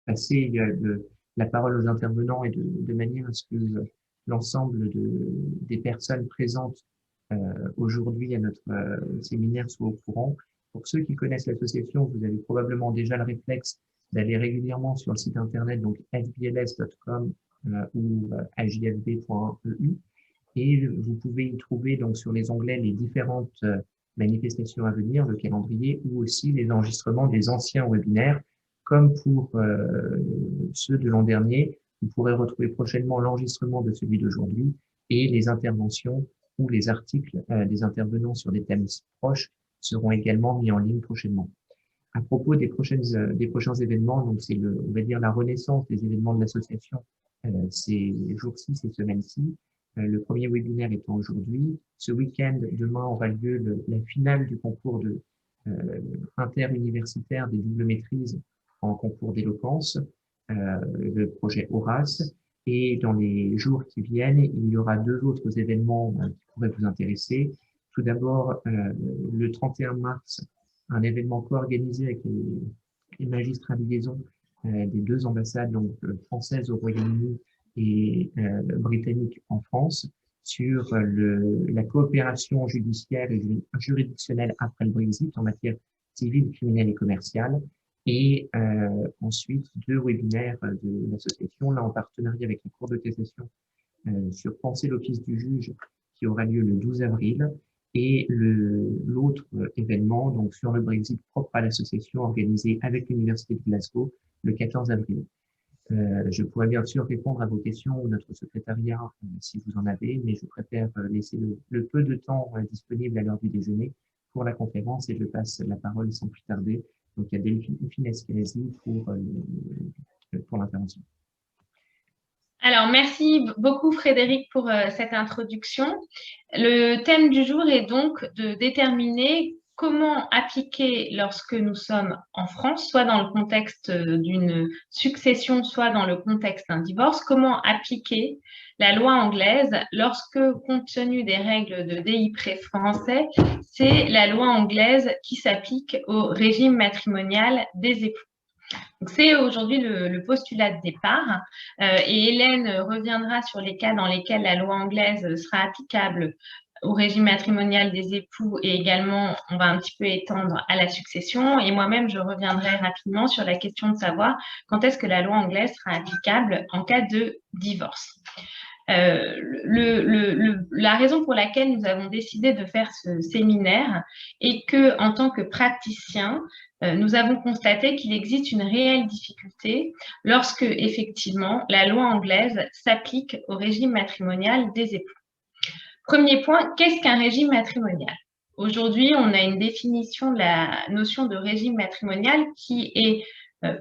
passer la parole aux intervenants et de manière à ce que l'ensemble des personnes présentes aujourd'hui à notre séminaire soient au courant. Pour ceux qui connaissent l'association, vous avez probablement déjà le réflexe d'aller régulièrement sur le site internet, donc fbls.com ou hjfb.eu, et vous pouvez y trouver donc sur les onglets les différentes manifestations à venir, le calendrier, ou aussi les enregistrements des anciens webinaires. Comme pour ceux de l'an dernier, vous pourrez retrouver prochainement l'enregistrement de celui d'aujourd'hui et les interventions ou les articles des intervenants sur des thèmes proches seront également mis en ligne prochainement. À propos des prochains événements, donc c'est on va dire la renaissance des événements de l'association ces jours-ci, ces semaines-ci. Le premier webinaire étant aujourd'hui. Ce week-end, demain, aura lieu la finale du concours interuniversitaire des doubles maîtrises en concours d'éloquence, le projet Horace. Et dans les jours qui viennent, il y aura deux autres événements qui pourraient vous intéresser. Tout d'abord, le 31 mars, un événement co-organisé avec les magistrats de liaison des deux ambassades donc françaises au Royaume-Uni et britannique en France sur la coopération judiciaire et juridictionnelle après le Brexit en matière civile, criminelle et commerciale. Et ensuite, deux webinaires de l'association, là en partenariat avec la Cour de cassation sur Penser l'office du juge qui aura lieu le 12 avril et l'autre événement donc sur le Brexit propre à l'association organisé avec l'Université de Glasgow le 14 avril. Je pourrais bien sûr répondre à vos questions ou notre secrétariat si vous en avez, mais je préfère laisser le peu de temps disponible à l'heure du déjeuner pour la conférence et je passe la parole sans plus tarder. Donc, il y a Delphine Esquelesi pour l'intervention. Alors, merci beaucoup Frédéric pour cette introduction. Le thème du jour est donc de déterminer comment appliquer lorsque nous sommes en France, soit dans le contexte d'une succession, soit dans le contexte d'un divorce, comment appliquer la loi anglaise lorsque, compte tenu des règles de DIPRE français, c'est la loi anglaise qui s'applique au régime matrimonial des époux. C'est aujourd'hui le postulat de départ et Hélène reviendra sur les cas dans lesquels la loi anglaise sera applicable au régime matrimonial des époux et également on va un petit peu étendre à la succession et moi-même je reviendrai rapidement sur la question de savoir quand est-ce que la loi anglaise sera applicable en cas de divorce. La raison pour laquelle nous avons décidé de faire ce séminaire est que, en tant que praticien, nous avons constaté qu'il existe une réelle difficulté lorsque, effectivement, la loi anglaise s'applique au régime matrimonial des époux. Premier point, qu'est-ce qu'un régime matrimonial? Aujourd'hui, on a une définition de la notion de régime matrimonial qui est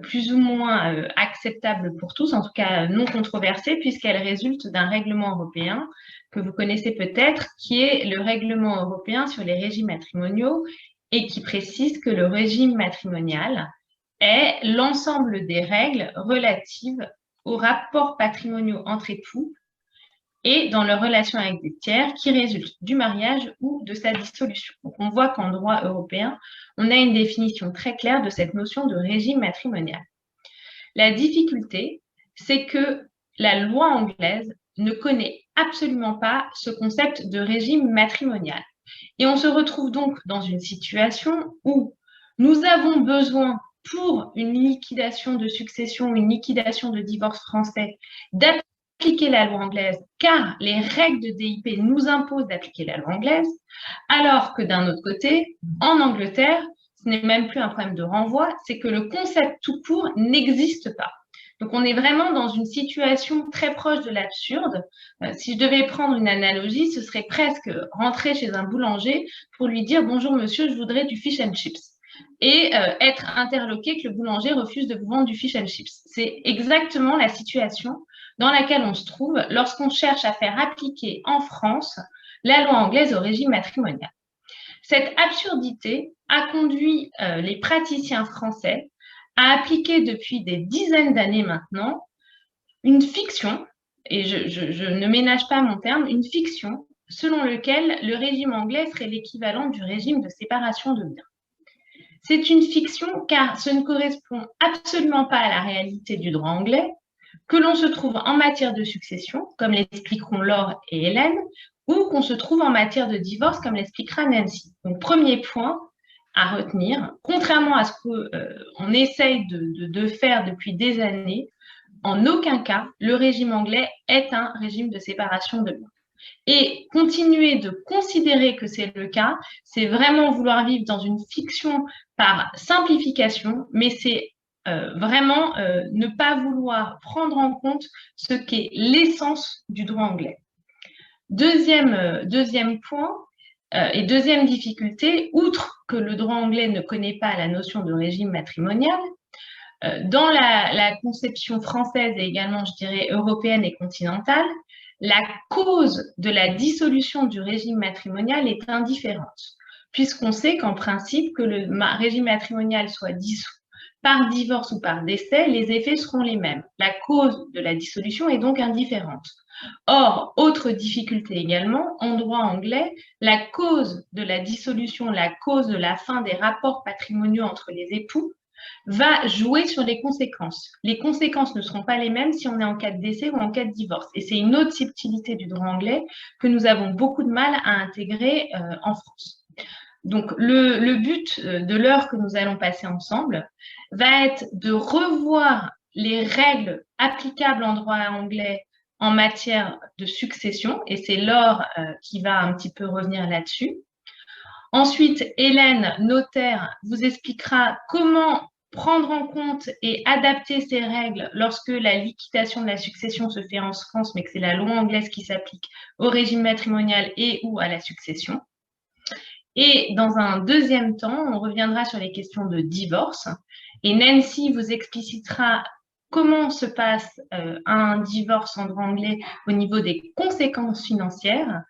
plus ou moins acceptable pour tous, en tout cas non controversée, puisqu'elle résulte d'un règlement européen que vous connaissez peut-être, qui est le règlement européen sur les régimes matrimoniaux et qui précise que le régime matrimonial est l'ensemble des règles relatives aux rapports patrimoniaux entre époux et dans leurs relations avec des tiers qui résultent du mariage ou de sa dissolution. Donc, on voit qu'en droit européen, on a une définition très claire de cette notion de régime matrimonial. La difficulté, c'est que la loi anglaise ne connaît absolument pas ce concept de régime matrimonial. Et on se retrouve donc dans une situation où nous avons besoin pour une liquidation de succession, une liquidation de divorce français, d'appliquer la loi anglaise, car les règles de DIP nous imposent d'appliquer la loi anglaise, alors que d'un autre côté, en Angleterre, ce n'est même plus un problème de renvoi, c'est que le concept tout court n'existe pas. Donc, on est vraiment dans une situation très proche de l'absurde. Si je devais prendre une analogie, ce serait presque rentrer chez un boulanger pour lui dire « Bonjour monsieur, je voudrais du fish and chips ». Et être interloqué que le boulanger refuse de vous vendre du fish and chips. C'est exactement la situation dans laquelle on se trouve lorsqu'on cherche à faire appliquer en France la loi anglaise au régime matrimonial. Cette absurdité a conduit les praticiens français à appliquer depuis des dizaines d'années maintenant une fiction, et je ne ménage pas mon terme, une fiction selon laquelle le régime anglais serait l'équivalent du régime de séparation de biens. C'est une fiction car ce ne correspond absolument pas à la réalité du droit anglais, que l'on se trouve en matière de succession, comme l'expliqueront Laure et Hélène, ou qu'on se trouve en matière de divorce, comme l'expliquera Nancy. Donc, premier point à retenir, contrairement à ce qu'on essaye de faire depuis des années, en aucun cas, le régime anglais est un régime de séparation de biens. Et continuer de considérer que c'est le cas, c'est vraiment vouloir vivre dans une fiction par simplification, mais c'est vraiment ne pas vouloir prendre en compte ce qu'est l'essence du droit anglais. Deuxième point et deuxième difficulté, outre que le droit anglais ne connaît pas la notion de régime matrimonial, dans la conception française et également, je dirais, européenne et continentale, la cause de la dissolution du régime matrimonial est indifférente, puisqu'on sait qu'en principe, que le régime matrimonial soit dissous par divorce ou par décès, les effets seront les mêmes. La cause de la dissolution est donc indifférente. Or, autre difficulté également, en droit anglais, la cause de la dissolution, la cause de la fin des rapports patrimoniaux entre les époux va jouer sur les conséquences. Les conséquences ne seront pas les mêmes si on est en cas de décès ou en cas de divorce. Et c'est une autre subtilité du droit anglais que nous avons beaucoup de mal à intégrer en France. Donc, le but de l'heure que nous allons passer ensemble va être de revoir les règles applicables en droit anglais en matière de succession, et c'est Laure qui va un petit peu revenir là-dessus. Ensuite, Hélène, notaire, vous expliquera comment prendre en compte et adapter ces règles lorsque la liquidation de la succession se fait en France, mais que c'est la loi anglaise qui s'applique au régime matrimonial et ou à la succession. Et dans un deuxième temps, on reviendra sur les questions de divorce. Et Nancy vous explicitera comment se passe un divorce en droit anglais au niveau des conséquences financières.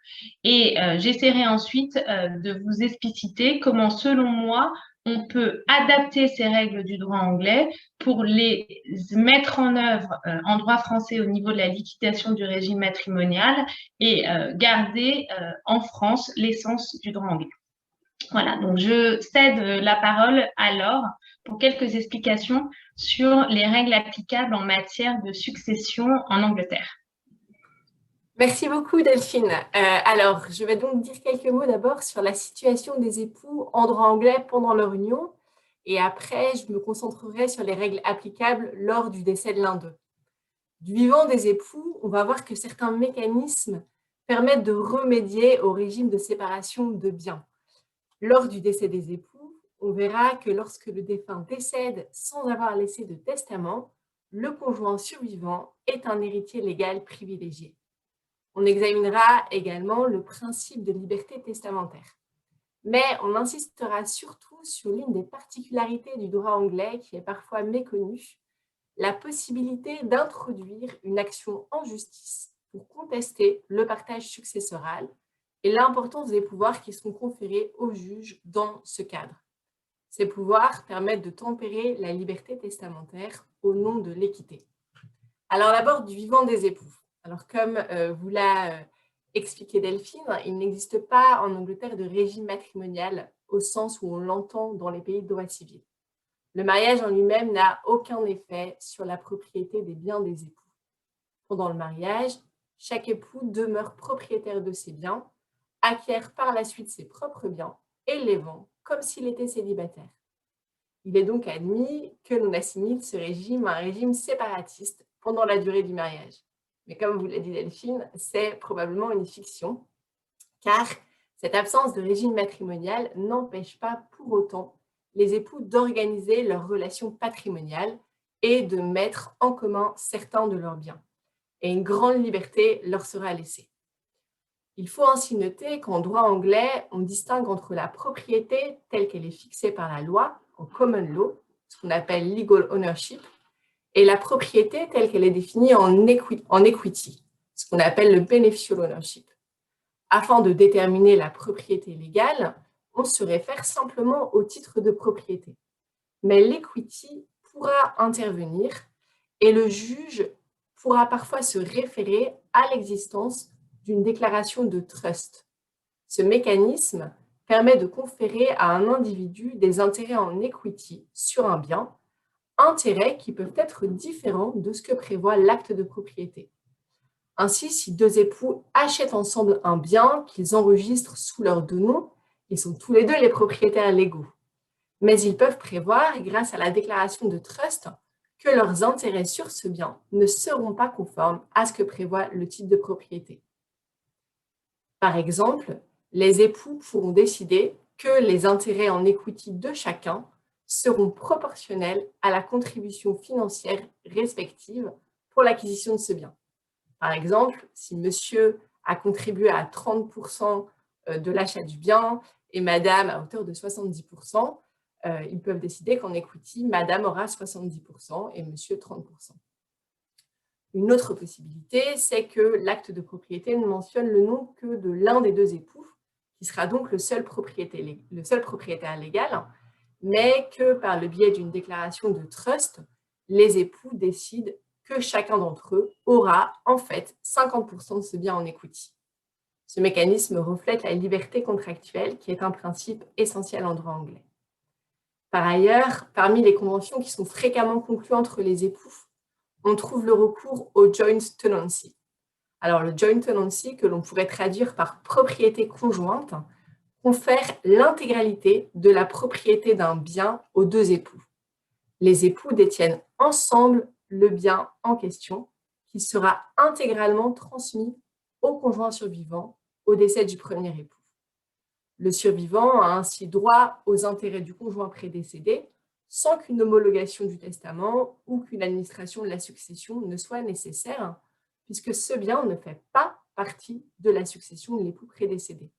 Et j'essaierai ensuite de vous expliciter comment, selon moi, on peut adapter ces règles du droit anglais pour les mettre en œuvre en droit français au niveau de la liquidation du régime matrimonial et garder en France l'essence du droit anglais. Voilà, donc je cède la parole à Laure pour quelques explications sur les règles applicables en matière de succession en Angleterre. Merci beaucoup Delphine. Alors, je vais donc dire quelques mots d'abord sur la situation des époux en droit anglais pendant leur union et après, je me concentrerai sur les règles applicables lors du décès de l'un d'eux. Du vivant des époux, on va voir que certains mécanismes permettent de remédier au régime de séparation de biens. Lors du décès des époux, on verra que lorsque le défunt décède sans avoir laissé de testament, le conjoint survivant est un héritier légal privilégié. On examinera également le principe de liberté testamentaire. Mais on insistera surtout sur l'une des particularités du droit anglais qui est parfois méconnue, la possibilité d'introduire une action en justice pour contester le partage successoral et l'importance des pouvoirs qui sont conférés aux juges dans ce cadre. Ces pouvoirs permettent de tempérer la liberté testamentaire au nom de l'équité. Alors d'abord, du vivant des époux. Alors comme vous l'a expliqué Delphine, il n'existe pas en Angleterre de régime matrimonial au sens où on l'entend dans les pays de droit civil. Le mariage en lui-même n'a aucun effet sur la propriété des biens des époux. Pendant le mariage, chaque époux demeure propriétaire de ses biens, acquiert par la suite ses propres biens et les vend comme s'il était célibataire. Il est donc admis que l'on assimile ce régime à un régime séparatiste pendant la durée du mariage. Mais comme vous l'a dit Delphine, c'est probablement une fiction, car cette absence de régime matrimonial n'empêche pas pour autant les époux d'organiser leurs relations patrimoniales et de mettre en commun certains de leurs biens. Et une grande liberté leur sera laissée. Il faut ainsi noter qu'en droit anglais, on distingue entre la propriété telle qu'elle est fixée par la loi, en common law, ce qu'on appelle legal ownership, et la propriété telle qu'elle est définie en equity, ce qu'on appelle le beneficial ownership. Afin de déterminer la propriété légale, on se réfère simplement au titre de propriété. Mais l'equity pourra intervenir et le juge pourra parfois se référer à l'existence d'une déclaration de trust. Ce mécanisme permet de conférer à un individu des intérêts en equity sur un bien, intérêts qui peuvent être différents de ce que prévoit l'acte de propriété. Ainsi, si deux époux achètent ensemble un bien qu'ils enregistrent sous leurs deux noms, ils sont tous les deux les propriétaires légaux. Mais ils peuvent prévoir, grâce à la déclaration de trust, que leurs intérêts sur ce bien ne seront pas conformes à ce que prévoit le titre de propriété. Par exemple, les époux pourront décider que les intérêts en equity de chacun seront proportionnels à la contribution financière respective pour l'acquisition de ce bien. Par exemple, si monsieur a contribué à 30% de l'achat du bien et madame à hauteur de 70%, ils peuvent décider qu'en equity, madame aura 70% et monsieur 30%. Une autre possibilité, c'est que l'acte de propriété ne mentionne le nom que de l'un des deux époux, qui sera donc le seul propriétaire légal, mais que par le biais d'une déclaration de trust, les époux décident que chacun d'entre eux aura en fait 50% de ce bien en equity. Ce mécanisme reflète la liberté contractuelle qui est un principe essentiel en droit anglais. Par ailleurs, parmi les conventions qui sont fréquemment conclues entre les époux, on trouve le recours au joint tenancy. Alors, le joint tenancy, que l'on pourrait traduire par propriété conjointe, confère l'intégralité de la propriété d'un bien aux deux époux. Les époux détiennent ensemble le bien en question, qui sera intégralement transmis au conjoint survivant au décès du premier époux. Le survivant a ainsi droit aux intérêts du conjoint prédécédé sans qu'une homologation du testament ou qu'une administration de la succession ne soit nécessaire, puisque ce bien ne fait pas partie de la succession de l'époux prédécédé.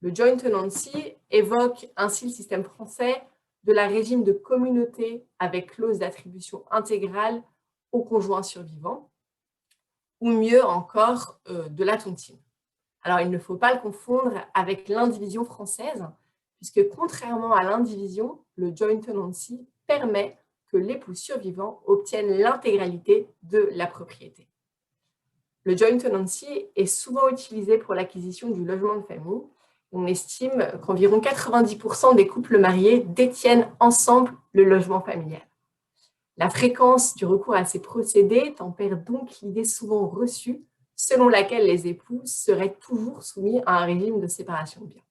Le joint tenancy évoque ainsi le système français de la régime de communauté avec clause d'attribution intégrale au conjoint survivant, ou mieux encore de la tontine. Alors, il ne faut pas le confondre avec l'indivision française, puisque contrairement à l'indivision, le joint tenancy permet que l'époux survivant obtienne l'intégralité de la propriété. Le joint tenancy est souvent utilisé pour l'acquisition du logement de famille. On estime qu'environ 90% des couples mariés détiennent ensemble le logement familial. La fréquence du recours à ces procédés tempère donc l'idée souvent reçue selon laquelle les époux seraient toujours soumis à un régime de séparation de biens.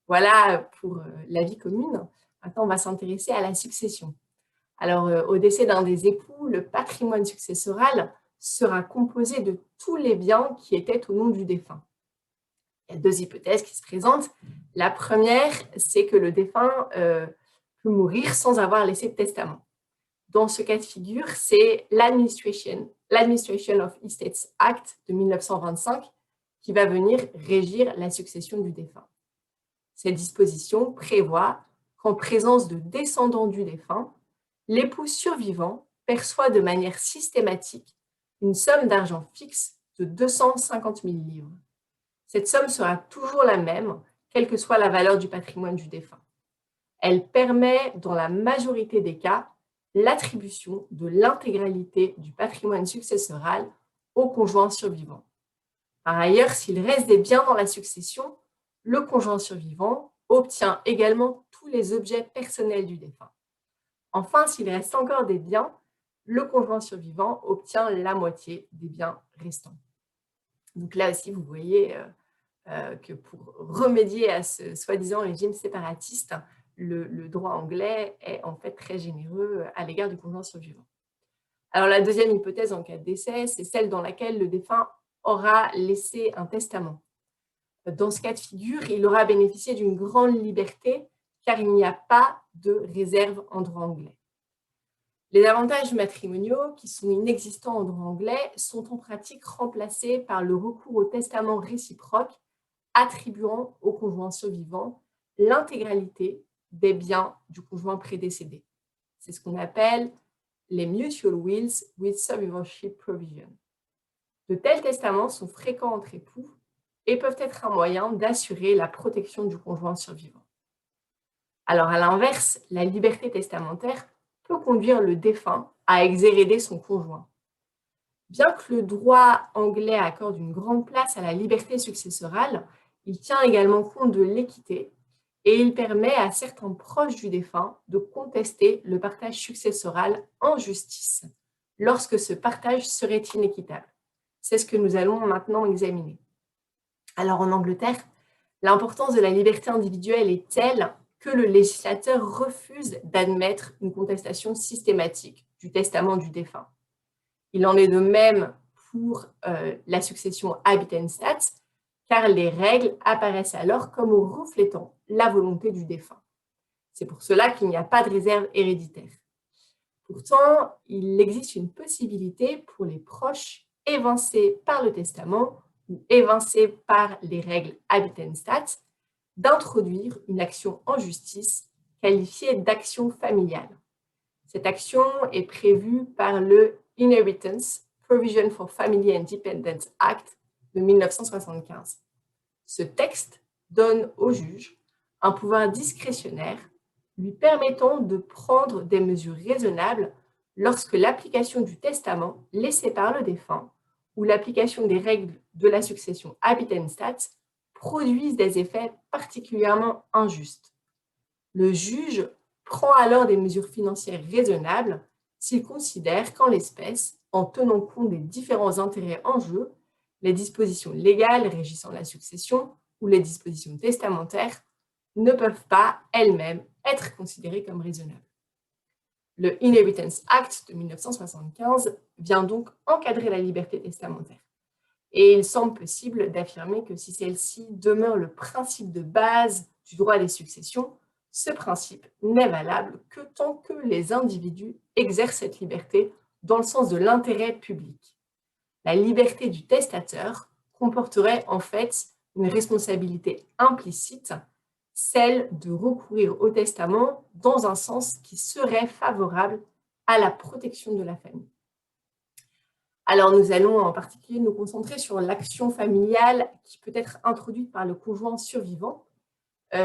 Voilà pour la vie commune. Maintenant, on va s'intéresser à la succession. Alors, au décès d'un des époux, le patrimoine successoral sera composé de tous les biens qui étaient au nom du défunt. Il y a deux hypothèses qui se présentent. La première, c'est que le défunt peut mourir sans avoir laissé de testament. Dans ce cas de figure, c'est l'Administration of Estates Act de 1925 qui va venir régir la succession du défunt. Cette disposition prévoit qu'en présence de descendants du défunt, l'époux survivant perçoit de manière systématique une somme d'argent fixe de 250 000 livres. Cette somme sera toujours la même, quelle que soit la valeur du patrimoine du défunt. Elle permet, dans la majorité des cas, l'attribution de l'intégralité du patrimoine successoral au conjoint survivant. Par ailleurs, s'il reste des biens dans la succession, le conjoint survivant obtient également tous les objets personnels du défunt. Enfin, s'il reste encore des biens, le conjoint survivant obtient la moitié des biens restants. Donc là aussi, vous voyez que pour remédier à ce soi-disant régime séparatiste, le droit anglais est en fait très généreux à l'égard du conjoint survivant. Alors la deuxième hypothèse en cas de décès, c'est celle dans laquelle le défunt aura laissé un testament. Dans ce cas de figure, il aura bénéficié d'une grande liberté car il n'y a pas de réserve en droit anglais. Les avantages matrimoniaux, qui sont inexistants en droit anglais, sont en pratique remplacés par le recours au testament réciproque attribuant au conjoint survivant l'intégralité des biens du conjoint prédécédé. C'est ce qu'on appelle les mutual wills with survivorship provision. De tels testaments sont fréquents entre époux et peuvent être un moyen d'assurer la protection du conjoint survivant. Alors, à l'inverse, la liberté testamentaire peut conduire le défunt à exhéréder son conjoint. Bien que le droit anglais accorde une grande place à la liberté successorale, Il tient également compte de l'équité et il permet à certains proches du défunt de contester le partage successoral en justice lorsque ce partage serait inéquitable. C'est ce que nous allons maintenant examiner. Alors en Angleterre, l'importance de la liberté individuelle est telle que le législateur refuse d'admettre une contestation systématique du testament du défunt. Il en est de même pour la succession habitat-stat, car les règles apparaissent alors comme reflétant la volonté du défunt. C'est pour cela qu'il n'y a pas de réserve héréditaire. Pourtant, il existe une possibilité pour les proches évincés par le testament ou évincés par les règles habitat-stat d'introduire une action en justice qualifiée d'action familiale. Cette action est prévue par le Inheritance Provision for Family Independence Act de 1975. Ce texte donne au juge un pouvoir discrétionnaire lui permettant de prendre des mesures raisonnables lorsque l'application du testament laissé par le défunt ou l'application des règles de la succession habitat-stat produisent des effets particulièrement injustes. Le juge prend alors des mesures financières raisonnables s'il considère qu'en l'espèce, en tenant compte des différents intérêts en jeu, les dispositions légales régissant la succession ou les dispositions testamentaires ne peuvent pas elles-mêmes être considérées comme raisonnables. Le Inheritance Act de 1975 vient donc encadrer la liberté testamentaire. Et il semble possible d'affirmer que si celle-ci demeure le principe de base du droit des successions, ce principe n'est valable que tant que les individus exercent cette liberté dans le sens de l'intérêt public. La liberté du testateur comporterait en fait une responsabilité implicite, celle de recourir au testament dans un sens qui serait favorable à la protection de la famille. Alors, nous allons en particulier nous concentrer sur l'action familiale qui peut être introduite par le conjoint survivant.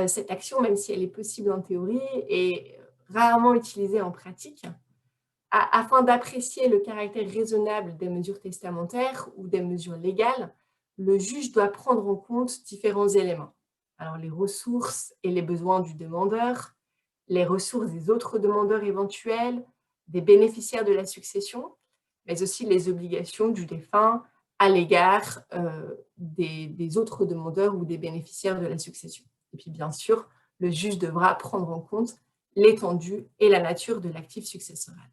Cette action, même si elle est possible en théorie, est rarement utilisée en pratique. Afin d'apprécier le caractère raisonnable des mesures testamentaires ou des mesures légales, le juge doit prendre en compte différents éléments. Alors, les ressources et les besoins du demandeur, les ressources des autres demandeurs éventuels, des bénéficiaires de la succession, mais aussi les obligations du défunt à l'égard des autres demandeurs ou des bénéficiaires de la succession. Et puis, bien sûr, le juge devra prendre en compte l'étendue et la nature de l'actif successoral.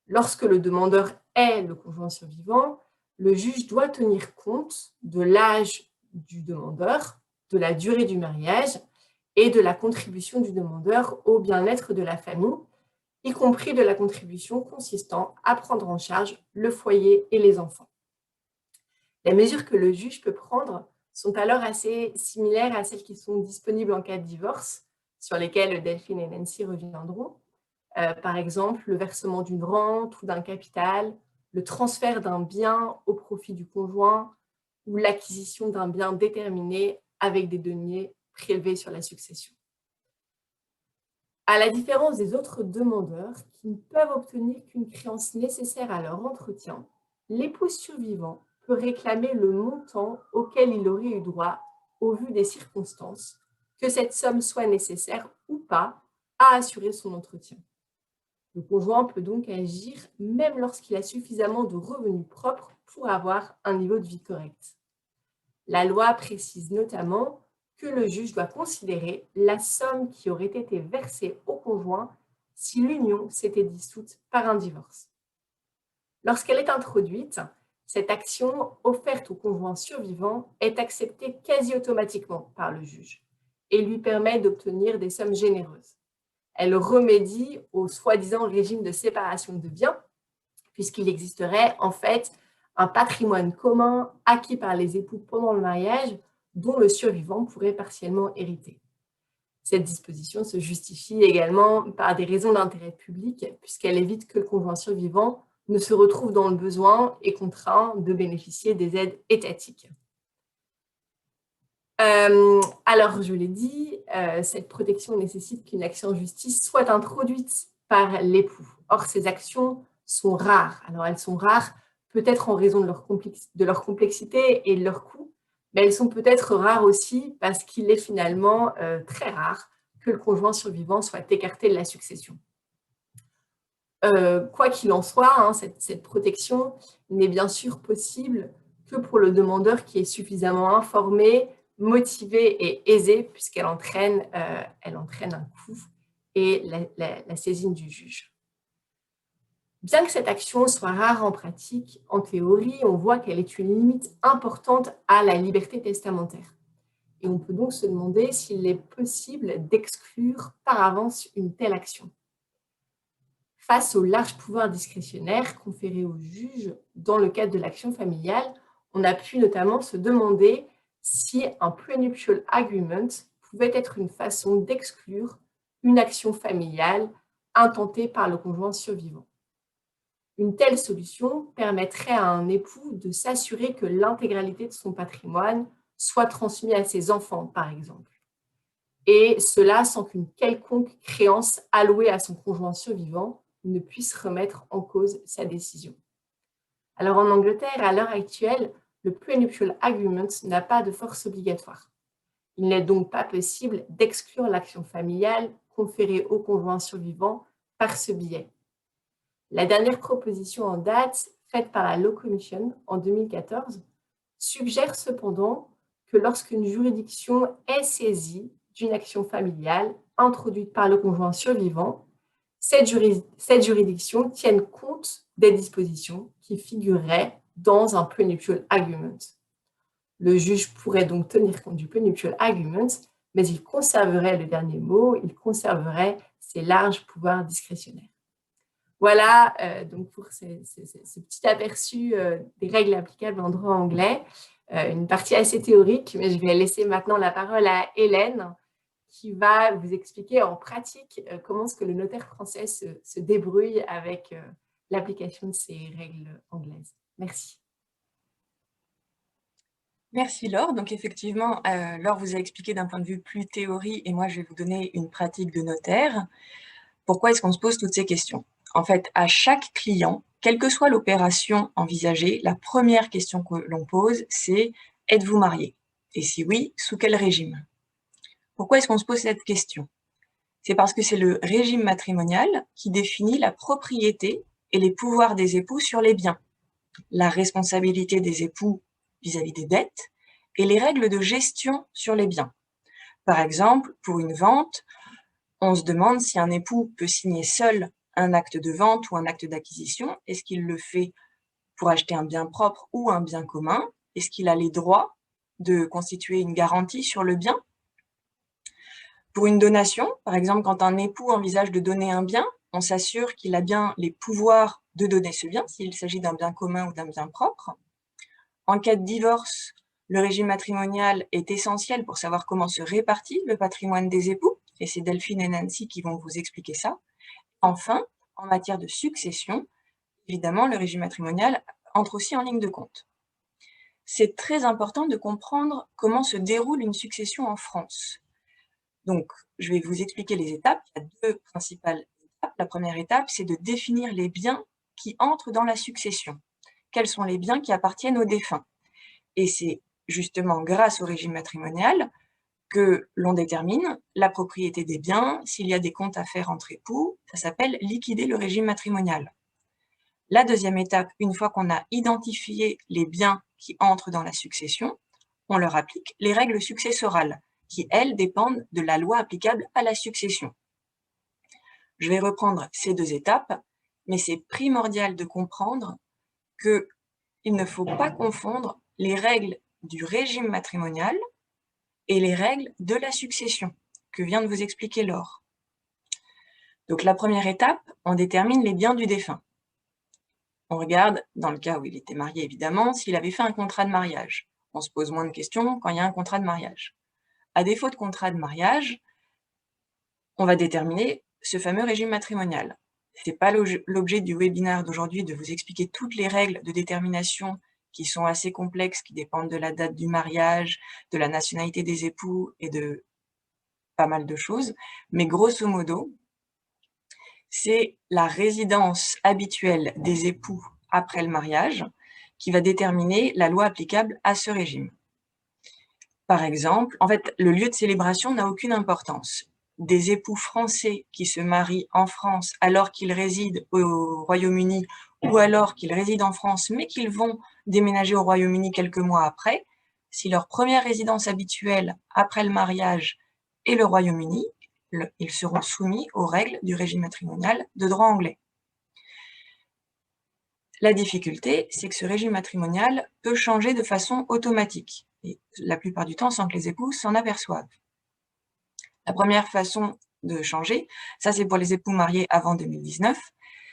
Lorsque le demandeur est le conjoint survivant, le juge doit tenir compte de l'âge du demandeur, de la durée du mariage et de la contribution du demandeur au bien-être de la famille, y compris de la contribution consistant à prendre en charge le foyer et les enfants. Les mesures que le juge peut prendre sont alors assez similaires à celles qui sont disponibles en cas de divorce, sur lesquelles Delphine et Nancy reviendront. Par exemple, le versement d'une rente ou d'un capital, le transfert d'un bien au profit du conjoint ou l'acquisition d'un bien déterminé avec des deniers prélevés sur la succession. À la différence des autres demandeurs qui ne peuvent obtenir qu'une créance nécessaire à leur entretien, l'époux survivant peut réclamer le montant auquel il aurait eu droit au vu des circonstances, que cette somme soit nécessaire ou pas à assurer son entretien. Le conjoint peut donc agir même lorsqu'il a suffisamment de revenus propres pour avoir un niveau de vie correct. La loi précise notamment que le juge doit considérer la somme qui aurait été versée au conjoint si l'union s'était dissoute par un divorce. Lorsqu'elle est introduite, cette action offerte au conjoint survivant est acceptée quasi automatiquement par le juge et lui permet d'obtenir des sommes généreuses. Elle remédie au soi-disant régime de séparation de biens, puisqu'il existerait en fait un patrimoine commun acquis par les époux pendant le mariage dont le survivant pourrait partiellement hériter. Cette disposition se justifie également par des raisons d'intérêt public, puisqu'elle évite que le conjoint survivant ne se retrouve dans le besoin et contraint de bénéficier des aides étatiques. Alors, je l'ai dit, cette protection nécessite qu'une action en justice soit introduite par l'époux. Or, ces actions sont rares. Alors, elles sont rares peut-être en raison de leur complexité et de leur coût, mais elles sont peut-être rares aussi parce qu'il est finalement très rare que le conjoint survivant soit écarté de la succession. Quoi qu'il en soit, hein, cette protection n'est bien sûr possible que pour le demandeur qui est suffisamment informé, motivé et aisé, puisqu'elle entraîne un coût et la saisine du juge. Bien que cette action soit rare en pratique, en théorie, on voit qu'elle est une limite importante à la liberté testamentaire. Et on peut donc se demander s'il est possible d'exclure par avance une telle action. Face au large pouvoir discrétionnaire conféré au juge dans le cadre de l'action familiale, on a pu notamment se demander si un prenuptial agreement pouvait être une façon d'exclure une action familiale intentée par le conjoint survivant. Une telle solution permettrait à un époux de s'assurer que l'intégralité de son patrimoine soit transmise à ses enfants, par exemple. Et cela sans qu'une quelconque créance allouée à son conjoint survivant ne puisse remettre en cause sa décision. Alors en Angleterre, à l'heure actuelle, le prenuptial agreement n'a pas de force obligatoire. Il n'est donc pas possible d'exclure l'action familiale conférée au conjoint survivant par ce biais. La dernière proposition en date, faite par la Law Commission en 2014, suggère cependant que lorsqu'une juridiction est saisie d'une action familiale introduite par le conjoint survivant, cette juridiction tienne compte des dispositions qui figureraient dans un prenuptial agreement. Le juge pourrait donc tenir compte du prenuptial agreement, mais il conserverait le dernier mot, il conserverait ses larges pouvoirs discrétionnaires. Voilà donc pour ce petit aperçu des règles applicables en droit anglais, une partie assez théorique, mais je vais laisser maintenant la parole à Hélène qui va vous expliquer en pratique comment est-ce que le notaire français se débrouille avec l'application de ces règles anglaises. Merci. Merci Laure. Donc effectivement, Laure vous a expliqué d'un point de vue plus théorie et moi je vais vous donner une pratique de notaire. Pourquoi est-ce qu'on se pose toutes ces questions? En fait, à chaque client, quelle que soit l'opération envisagée, la première question que l'on pose, c'est « Êtes-vous marié? Et si oui, sous quel régime ?» Pourquoi est-ce qu'on se pose cette question? C'est parce que c'est le régime matrimonial qui définit la propriété et les pouvoirs des époux sur les biens, la responsabilité des époux vis-à-vis des dettes et les règles de gestion sur les biens. Par exemple, pour une vente, on se demande si un époux peut signer seul un acte de vente ou un acte d'acquisition. Est-ce qu'il le fait pour acheter un bien propre ou un bien commun? Est-ce qu'il a les droits de constituer une garantie sur le bien? Pour une donation, par exemple, quand un époux envisage de donner un bien, on s'assure qu'il a bien les pouvoirs de donner ce bien, s'il s'agit d'un bien commun ou d'un bien propre. En cas de divorce, le régime matrimonial est essentiel pour savoir comment se répartit le patrimoine des époux, et c'est Delphine et Nancy qui vont vous expliquer ça. Enfin, en matière de succession, évidemment, le régime matrimonial entre aussi en ligne de compte. C'est très important de comprendre comment se déroule une succession en France. Donc, je vais vous expliquer les étapes. Il y a deux principales étapes. La première étape, c'est de définir les biens qui entrent dans la succession. Quels sont les biens qui appartiennent aux défunts? Et c'est justement grâce au régime matrimonial que l'on détermine la propriété des biens. S'il y a des comptes à faire entre époux, ça s'appelle liquider le régime matrimonial. La deuxième étape, une fois qu'on a identifié les biens qui entrent dans la succession, on leur applique les règles successorales, qui, elles, dépendent de la loi applicable à la succession. Je vais reprendre ces deux étapes, mais c'est primordial de comprendre qu'il ne faut pas confondre les règles du régime matrimonial et les règles de la succession, que vient de vous expliquer Laure. Donc la première étape, on détermine les biens du défunt. On regarde, dans le cas où il était marié évidemment, s'il avait fait un contrat de mariage. On se pose moins de questions quand il y a un contrat de mariage. À défaut de contrat de mariage, on va déterminer ce fameux régime matrimonial. Ce n'est pas l'objet du webinaire d'aujourd'hui de vous expliquer toutes les règles de détermination qui sont assez complexes, qui dépendent de la date du mariage, de la nationalité des époux et de pas mal de choses. Mais grosso modo, c'est la résidence habituelle des époux après le mariage qui va déterminer la loi applicable à ce régime. Par exemple, en fait, le lieu de célébration n'a aucune importance. Des époux français qui se marient en France alors qu'ils résident au Royaume-Uni ou alors qu'ils résident en France mais qu'ils vont déménager au Royaume-Uni quelques mois après, si leur première résidence habituelle après le mariage est le Royaume-Uni, ils seront soumis aux règles du régime matrimonial de droit anglais. La difficulté, c'est que ce régime matrimonial peut changer de façon automatique, et la plupart du temps sans que les époux s'en aperçoivent. La première façon de changer, ça c'est pour les époux mariés avant 2019,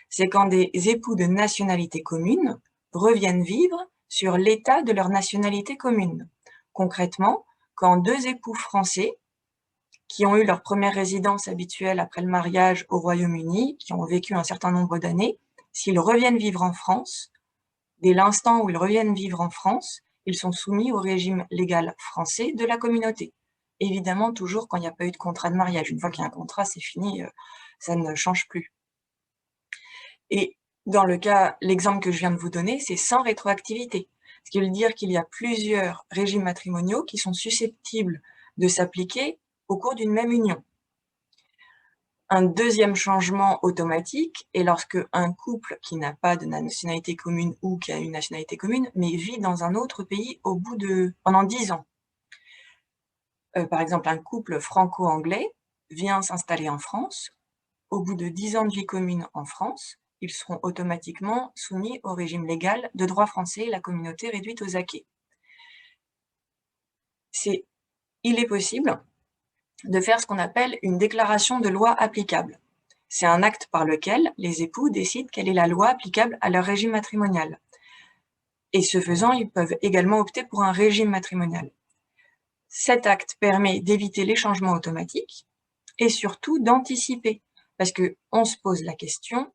c'est quand des époux de nationalité commune reviennent vivre sur l'état de leur nationalité commune. Concrètement, quand deux époux français qui ont eu leur première résidence habituelle après le mariage au Royaume-Uni, qui ont vécu un certain nombre d'années, s'ils reviennent vivre en France, dès l'instant où ils reviennent vivre en France, ils sont soumis au régime légal français de la communauté. Évidemment, toujours quand il n'y a pas eu de contrat de mariage. Une fois qu'il y a un contrat, c'est fini, ça ne change plus. Et dans le cas, l'exemple que je viens de vous donner, c'est sans rétroactivité. Ce qui veut dire qu'il y a plusieurs régimes matrimoniaux qui sont susceptibles de s'appliquer au cours d'une même union. Un deuxième changement automatique est lorsque un couple qui n'a pas de nationalité commune ou qui a une nationalité commune, mais vit dans un autre pays pendant 10 ans. Par exemple, un couple franco-anglais vient s'installer en France. Au bout de 10 ans de vie commune en France, ils seront automatiquement soumis au régime légal de droit français, la communauté réduite aux acquis. Il est possible de faire ce qu'on appelle une déclaration de loi applicable. C'est un acte par lequel les époux décident quelle est la loi applicable à leur régime matrimonial. Et ce faisant, ils peuvent également opter pour un régime matrimonial. Cet acte permet d'éviter les changements automatiques et surtout d'anticiper, parce qu'on se pose la question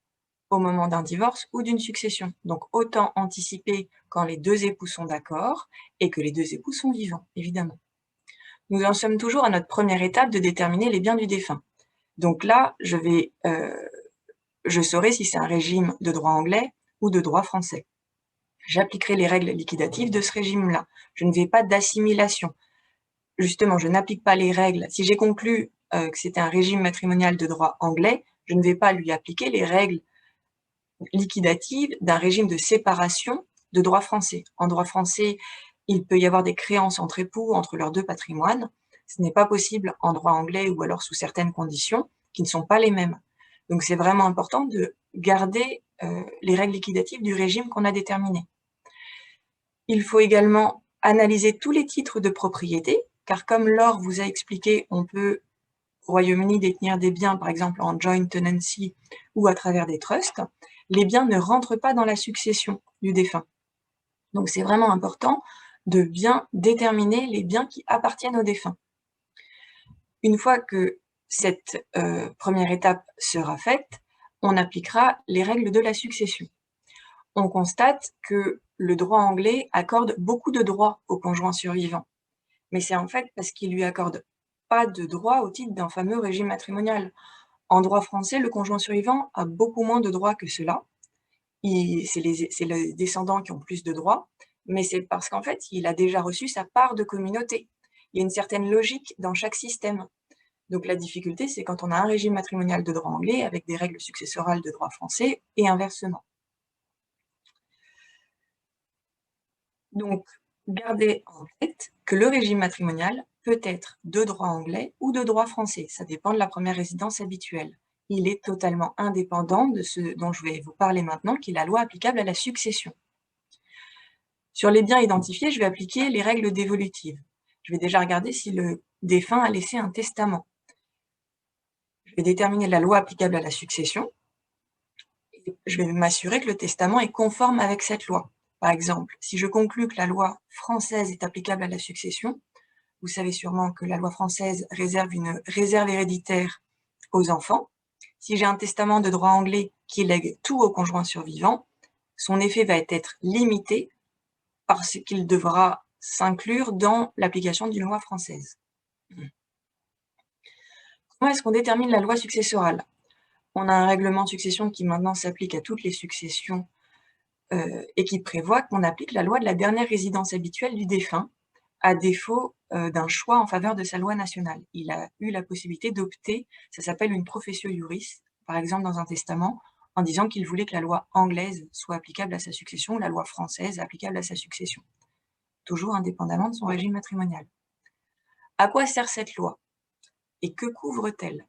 au moment d'un divorce ou d'une succession. Donc autant anticiper quand les deux époux sont d'accord et que les deux époux sont vivants, évidemment. Nous en sommes toujours à notre première étape de déterminer les biens du défunt. Donc là, je saurai si c'est un régime de droit anglais ou de droit français. J'appliquerai les règles liquidatives de ce régime-là. Je ne vais pas d'assimilation. Justement, je n'applique pas les règles. Si j'ai conclu que c'était un régime matrimonial de droit anglais, je ne vais pas lui appliquer les règles liquidatives d'un régime de séparation de droit français. En droit français, il peut y avoir des créances entre époux, entre leurs deux patrimoines. Ce n'est pas possible en droit anglais ou alors sous certaines conditions qui ne sont pas les mêmes. Donc c'est vraiment important de garder les règles liquidatives du régime qu'on a déterminé. Il faut également analyser tous les titres de propriété, car comme Laure vous a expliqué, on peut au Royaume-Uni détenir des biens, par exemple en joint tenancy ou à travers des trusts. Les biens ne rentrent pas dans la succession du défunt. Donc c'est vraiment important de bien déterminer les biens qui appartiennent au défunt. Une fois que cette première étape sera faite, on appliquera les règles de la succession. On constate que le droit anglais accorde beaucoup de droits au conjoint survivant. Mais c'est en fait parce qu'il lui accorde pas de droits au titre d'un fameux régime matrimonial. En droit français, le conjoint survivant a beaucoup moins de droits que cela. C'est les descendants qui ont plus de droits, mais c'est parce qu'en fait, il a déjà reçu sa part de communauté. Il y a une certaine logique dans chaque système. Donc la difficulté, c'est quand on a un régime matrimonial de droit anglais avec des règles successorales de droit français et inversement. Donc, gardez en tête que le régime matrimonial peut être de droit anglais ou de droit français. Ça dépend de la première résidence habituelle. Il est totalement indépendant de ce dont je vais vous parler maintenant, qui est la loi applicable à la succession. Sur les biens identifiés, je vais appliquer les règles dévolutives. Je vais déjà regarder si le défunt a laissé un testament. Je vais déterminer la loi applicable à la succession. Et je vais m'assurer que le testament est conforme avec cette loi. Par exemple, si je conclus que la loi française est applicable à la succession, vous savez sûrement que la loi française réserve une réserve héréditaire aux enfants. Si j'ai un testament de droit anglais qui lègue tout au conjoint survivant, son effet va être limité parce qu'il devra s'inclure dans l'application d'une loi française. Comment est-ce qu'on détermine la loi successorale? On a un règlement de succession qui maintenant s'applique à toutes les successions et qui prévoit qu'on applique la loi de la dernière résidence habituelle du défunt à défaut d'un choix en faveur de sa loi nationale. Il a eu la possibilité d'opter, ça s'appelle une professio juris, par exemple dans un testament, en disant qu'il voulait que la loi anglaise soit applicable à sa succession, la loi française applicable à sa succession, toujours indépendamment de son régime matrimonial. À quoi sert cette loi et que couvre-t-elle?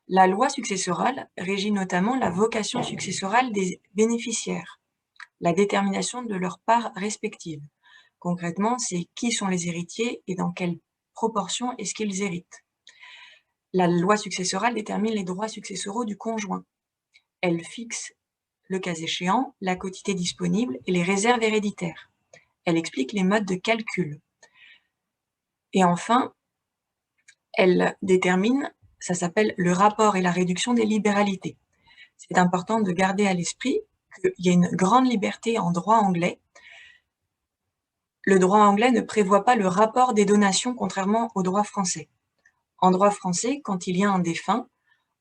La loi successorale régit notamment la vocation successorale des bénéficiaires, la détermination de leurs parts respectives. Concrètement, c'est qui sont les héritiers et dans quelle proportion est-ce qu'ils héritent. La loi successorale détermine les droits successoraux du conjoint. Elle fixe, le cas échéant, la quotité disponible et les réserves héréditaires. Elle explique les modes de calcul. Et enfin, elle détermine, ça s'appelle le rapport et la réduction des libéralités. C'est important de garder à l'esprit qu'il y a une grande liberté en droit anglais. Le droit anglais ne prévoit pas le rapport des donations, contrairement au droit français. En droit français, quand il y a un défunt,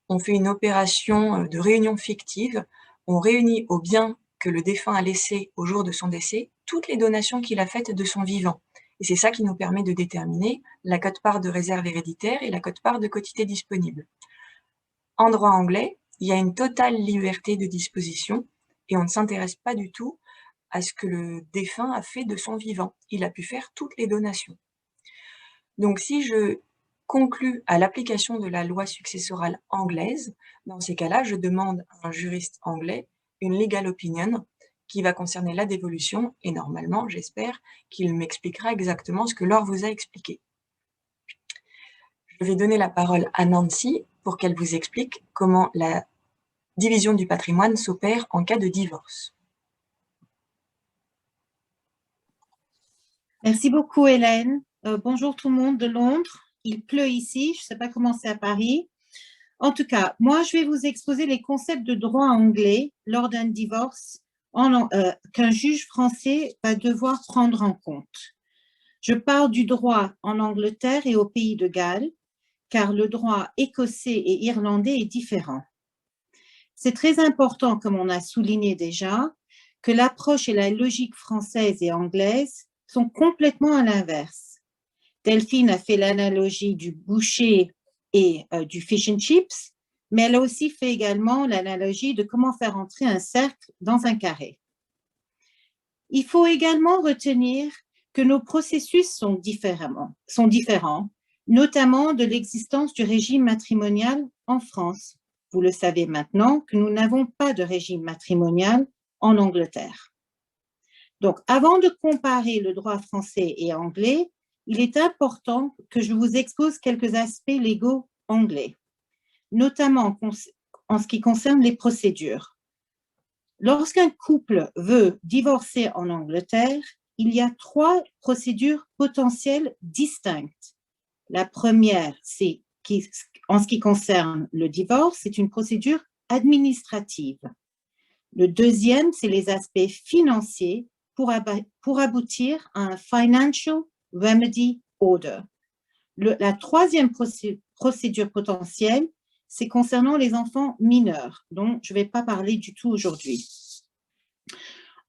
on fait une opération de réunion fictive, on réunit au bien que le défunt a laissé au jour de son décès toutes les donations qu'il a faites de son vivant. Et c'est ça qui nous permet de déterminer la quote-part de réserve héréditaire et la quote-part de quotité disponible. En droit anglais, il y a une totale liberté de disposition et on ne s'intéresse pas du tout à ce que le défunt a fait de son vivant. Il a pu faire toutes les donations. Donc si je conclus à l'application de la loi successorale anglaise, dans ces cas-là, je demande à un juriste anglais une legal opinion qui va concerner la dévolution et normalement, j'espère, qu'il m'expliquera exactement ce que Laure vous a expliqué. Je vais donner la parole à Nancy pour qu'elle vous explique comment la division du patrimoine s'opère en cas de divorce. Merci beaucoup, Hélène. Bonjour tout le monde de Londres. Il pleut ici, je ne sais pas comment c'est à Paris. En tout cas, moi, je vais vous exposer les concepts de droit anglais lors d'un divorce qu'un juge français va devoir prendre en compte. Je parle du droit en Angleterre et au pays de Galles, car le droit écossais et irlandais est différent. C'est très important, comme on a souligné déjà, que l'approche et la logique française et anglaise sont complètement à l'inverse. Delphine a fait l'analogie du boucher et du fish and chips, mais elle a aussi fait également l'analogie de comment faire entrer un cercle dans un carré. Il faut également retenir que nos processus sont différents, notamment de l'existence du régime matrimonial en France. Vous le savez maintenant que nous n'avons pas de régime matrimonial en Angleterre. Donc, avant de comparer le droit français et anglais, il est important que je vous expose quelques aspects légaux anglais, notamment en ce qui concerne les procédures. Lorsqu'un couple veut divorcer en Angleterre, il y a 3 procédures potentielles distinctes. La première, c'est en ce qui concerne le divorce, c'est une procédure administrative. Le deuxième, c'est les aspects financiers pour aboutir à un Financial Remedy Order. La troisième procédure potentielle, c'est concernant les enfants mineurs, dont je ne vais pas parler du tout aujourd'hui.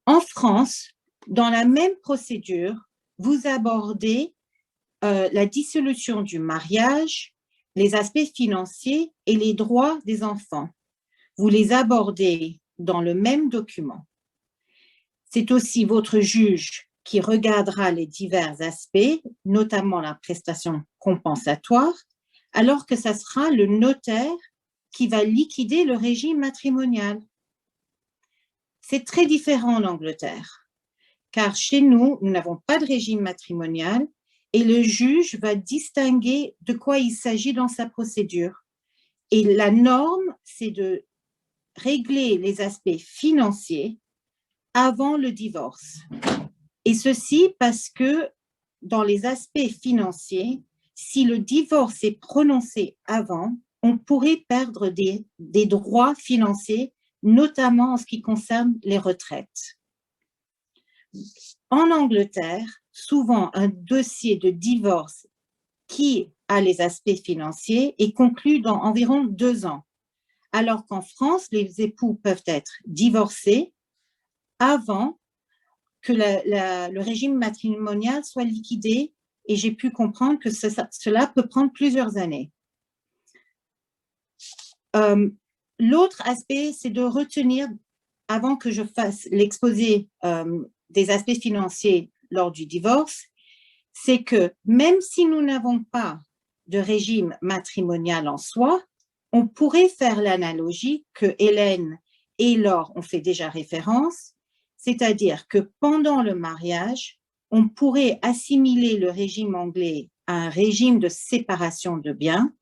En France, dans la même procédure, vous abordez la dissolution du mariage, les aspects financiers et les droits des enfants. Vous les abordez dans le même document. C'est aussi votre juge qui regardera les divers aspects, notamment la prestation compensatoire, alors que ça sera le notaire qui va liquider le régime matrimonial. C'est très différent en Angleterre, car chez nous, nous n'avons pas de régime matrimonial et le juge va distinguer de quoi il s'agit dans sa procédure. Et la norme, c'est de régler les aspects financiers avant le divorce. Et ceci parce que dans les aspects financiers, si le divorce est prononcé avant, on pourrait perdre des droits financiers, notamment en ce qui concerne les retraites. En Angleterre, souvent un dossier de divorce qui a les aspects financiers est conclu dans environ 2 ans, alors qu'en France, les époux peuvent être divorcés avant que le régime matrimonial soit liquidé et j'ai pu comprendre que cela peut prendre plusieurs années. L'autre aspect, c'est de retenir, avant que je fasse l'exposé des aspects financiers lors du divorce, c'est que même si nous n'avons pas de régime matrimonial en soi, on pourrait faire l'analogie que Hélène et Laure ont fait déjà référence, c'est-à-dire que pendant le mariage, on pourrait assimiler le régime anglais à un régime de séparation de biens,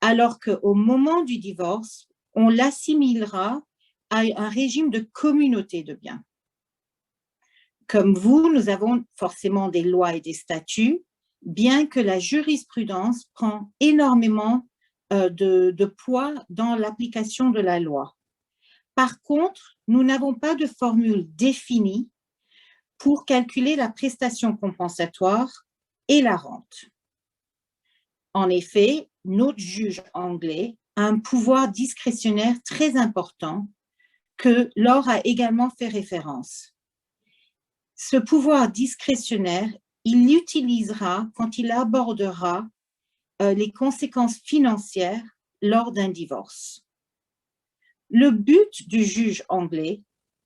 alors qu'au moment du divorce, on l'assimilera à un régime de communauté de biens. Comme vous, nous avons forcément des lois et des statuts, bien que la jurisprudence prend énormément de poids dans l'application de la loi. Par contre, nous n'avons pas de formule définie pour calculer la prestation compensatoire et la rente. En effet, notre juge anglais a un pouvoir discrétionnaire très important que Laure a également fait référence. Ce pouvoir discrétionnaire, il l'utilisera quand il abordera les conséquences financières lors d'un divorce. Le but du juge anglais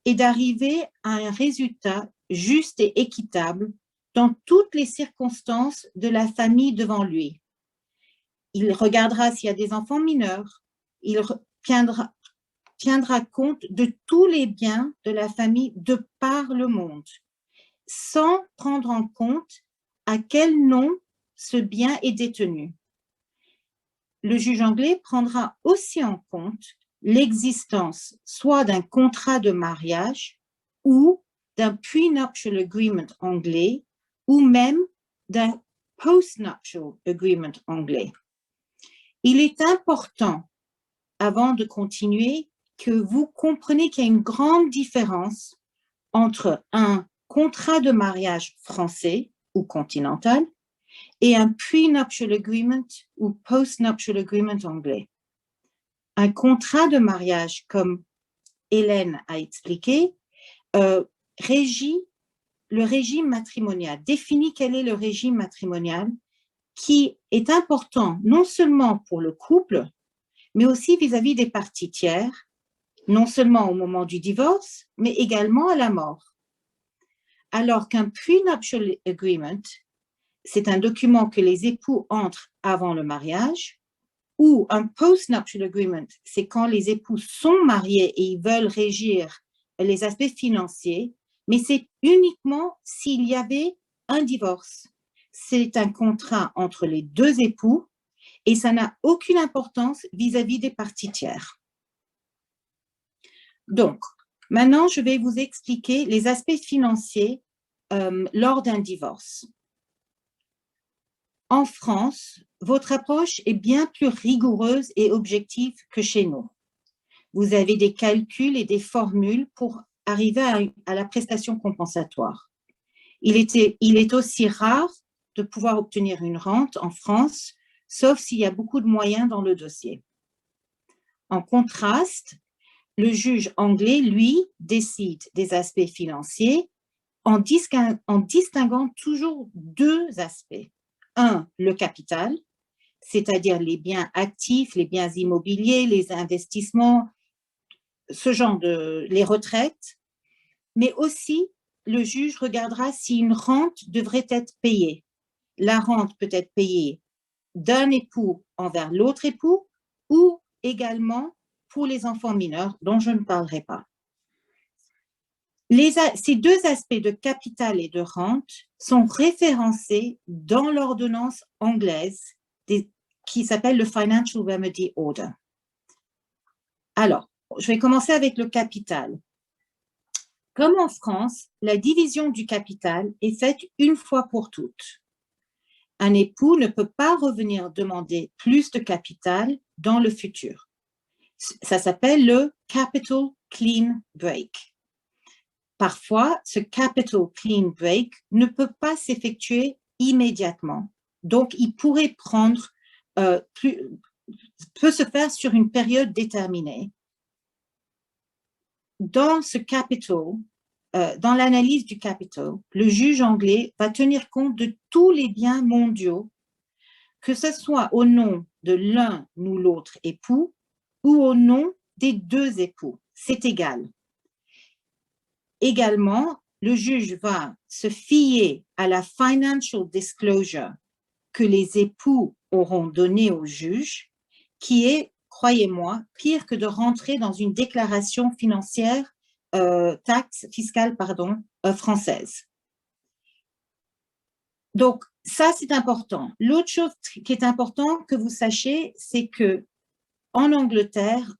est d'arriver à un résultat juste et équitable dans toutes les circonstances de la famille devant lui. Il regardera s'il y a des enfants mineurs, il tiendra compte de tous les biens de la famille de par le monde, sans prendre en compte à quel nom ce bien est détenu. Le juge anglais prendra aussi en compte l'existence soit d'un contrat de mariage ou d'un prenuptial agreement anglais ou même d'un postnuptial agreement anglais. Il est important, avant de continuer, que vous compreniez qu'il y a une grande différence entre un contrat de mariage français ou continental et un prenuptial agreement ou postnuptial agreement anglais. Un contrat de mariage, comme Hélène a expliqué, régit le régime matrimonial, définit quel est le régime matrimonial qui est important non seulement pour le couple, mais aussi vis-à-vis des parties tiers, non seulement au moment du divorce, mais également à la mort. Alors qu'un prenuptial agreement, c'est un document que les époux entrent avant le mariage, ou un postnuptial agreement, c'est quand les époux sont mariés et ils veulent régir les aspects financiers, mais c'est uniquement s'il y avait un divorce. C'est un contrat entre les deux époux et ça n'a aucune importance vis-à-vis des parties tiers. Donc, maintenant, je vais vous expliquer les aspects financiers lors d'un divorce. En France, votre approche est bien plus rigoureuse et objective que chez nous. Vous avez des calculs et des formules pour arriver à la prestation compensatoire. Il est aussi rare de pouvoir obtenir une rente en France, sauf s'il y a beaucoup de moyens dans le dossier. En contraste, le juge anglais, lui, décide des aspects financiers en distinguant toujours deux aspects. Un, le capital, c'est-à-dire les biens actifs, les biens immobiliers, les investissements, les retraites, mais aussi le juge regardera si une rente devrait être payée. La rente peut être payée d'un époux envers l'autre époux ou également pour les enfants mineurs dont je ne parlerai pas. Ces deux aspects de capital et de rente sont référencés dans l'ordonnance anglaise qui s'appelle le Financial Remedy Order. Alors, je vais commencer avec le capital. Comme en France, la division du capital est faite une fois pour toutes. Un époux ne peut pas revenir demander plus de capital dans le futur. Ça s'appelle le Capital Clean Break. Parfois, ce Capital Clean Break ne peut pas s'effectuer immédiatement. Donc, il pourrait peut se faire sur une période déterminée. Dans ce capital, dans l'analyse du capital, le juge anglais va tenir compte de tous les biens mondiaux, que ce soit au nom de l'un ou l'autre époux ou au nom des deux époux. C'est égal. Également, le juge va se fier à la financial disclosure que les époux auront donnée au juge, qui est, croyez-moi, pire que de rentrer dans une déclaration financière, taxe fiscale, française. Donc, ça, c'est important. L'autre chose qui est important que vous sachiez, c'est que en Angleterre,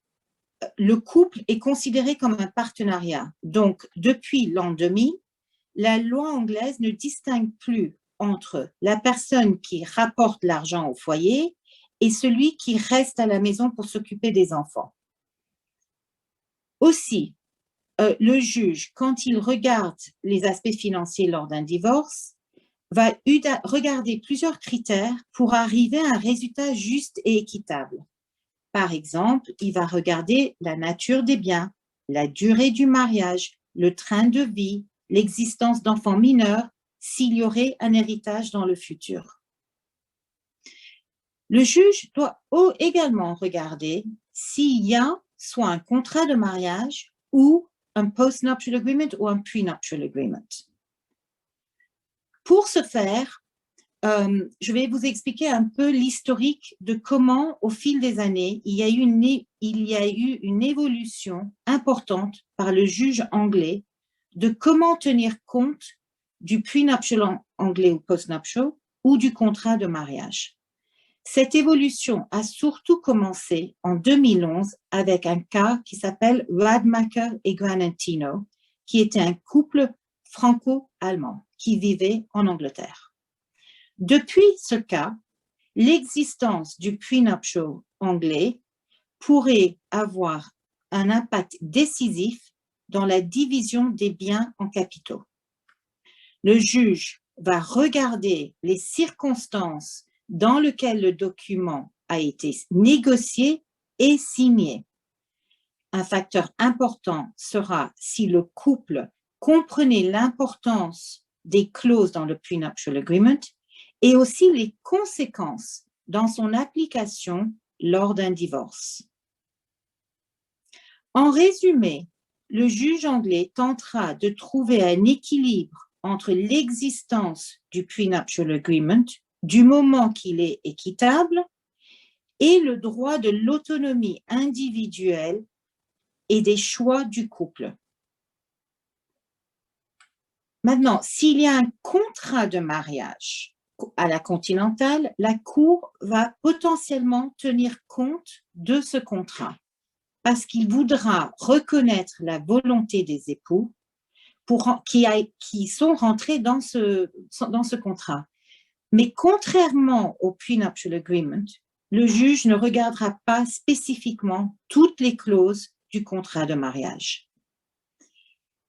le couple est considéré comme un partenariat. Donc, depuis l'an 2000, la loi anglaise ne distingue plus entre la personne qui rapporte l'argent au foyer et celui qui reste à la maison pour s'occuper des enfants. Aussi, le juge, quand il regarde les aspects financiers lors d'un divorce, va regarder plusieurs critères pour arriver à un résultat juste et équitable. Par exemple, il va regarder la nature des biens, la durée du mariage, le train de vie, l'existence d'enfants mineurs, s'il y aurait un héritage dans le futur. Le juge doit également regarder s'il y a soit un contrat de mariage ou un post-nuptial agreement ou un pre-nuptial agreement. Pour ce faire, je vais vous expliquer un peu l'historique de comment, au fil des années, il y a eu une évolution importante par le juge anglais de comment tenir compte du pre-nuptial anglais ou post-nuptial ou du contrat de mariage. Cette évolution a surtout commencé en 2011 avec un cas qui s'appelle Radmacher et Granatino, qui était un couple franco-allemand qui vivait en Angleterre. Depuis ce cas, l'existence du pre-nuptial anglais pourrait avoir un impact décisif dans la division des biens en capitaux. Le juge va regarder les circonstances dans lesquelles le document a été négocié et signé. Un facteur important sera si le couple comprenait l'importance des clauses dans le pre-nuptial agreement et aussi les conséquences dans son application lors d'un divorce. En résumé, le juge anglais tentera de trouver un équilibre entre l'existence du pre-nuptial agreement, du moment qu'il est équitable, et le droit de l'autonomie individuelle et des choix du couple. Maintenant, s'il y a un contrat de mariage à la Continentale, la Cour va potentiellement tenir compte de ce contrat parce qu'il voudra reconnaître la volonté des époux qui sont rentrés dans ce contrat. Mais contrairement au pre-nuptial agreement, le juge ne regardera pas spécifiquement toutes les clauses du contrat de mariage.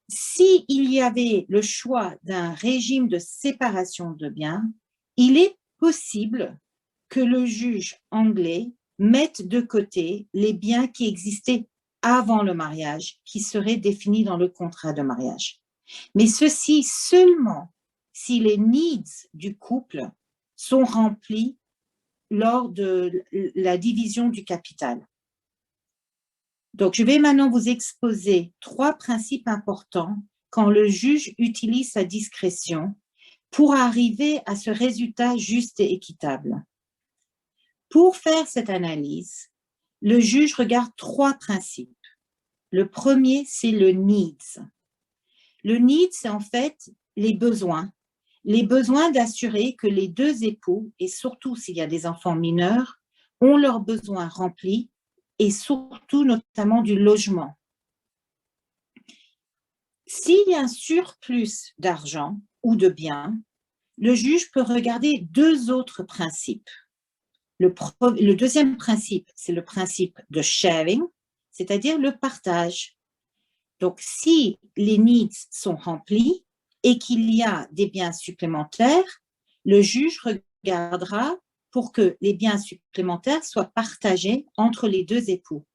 S'il y avait le choix d'un régime de séparation de biens, il est possible que le juge anglais mette de côté les biens qui existaient avant le mariage, qui seraient définis dans le contrat de mariage. Mais ceci seulement si les needs du couple sont remplis lors de la division du capital. Donc, je vais maintenant vous exposer 3 principes importants quand le juge utilise sa discrétion pour arriver à ce résultat juste et équitable. Pour faire cette analyse, le juge regarde 3 principes. Le premier, c'est le needs. Le needs, c'est en fait les besoins d'assurer que les 2 époux, et surtout s'il y a des enfants mineurs, ont leurs besoins remplis et surtout notamment du logement. S'il y a un surplus d'argent ou de biens, le juge peut regarder 2 autres principes. Le deuxième principe, c'est le principe de sharing, c'est-à-dire le partage. Donc, si les needs sont remplis et qu'il y a des biens supplémentaires, le juge regardera pour que les biens supplémentaires soient partagés entre les 2 époux.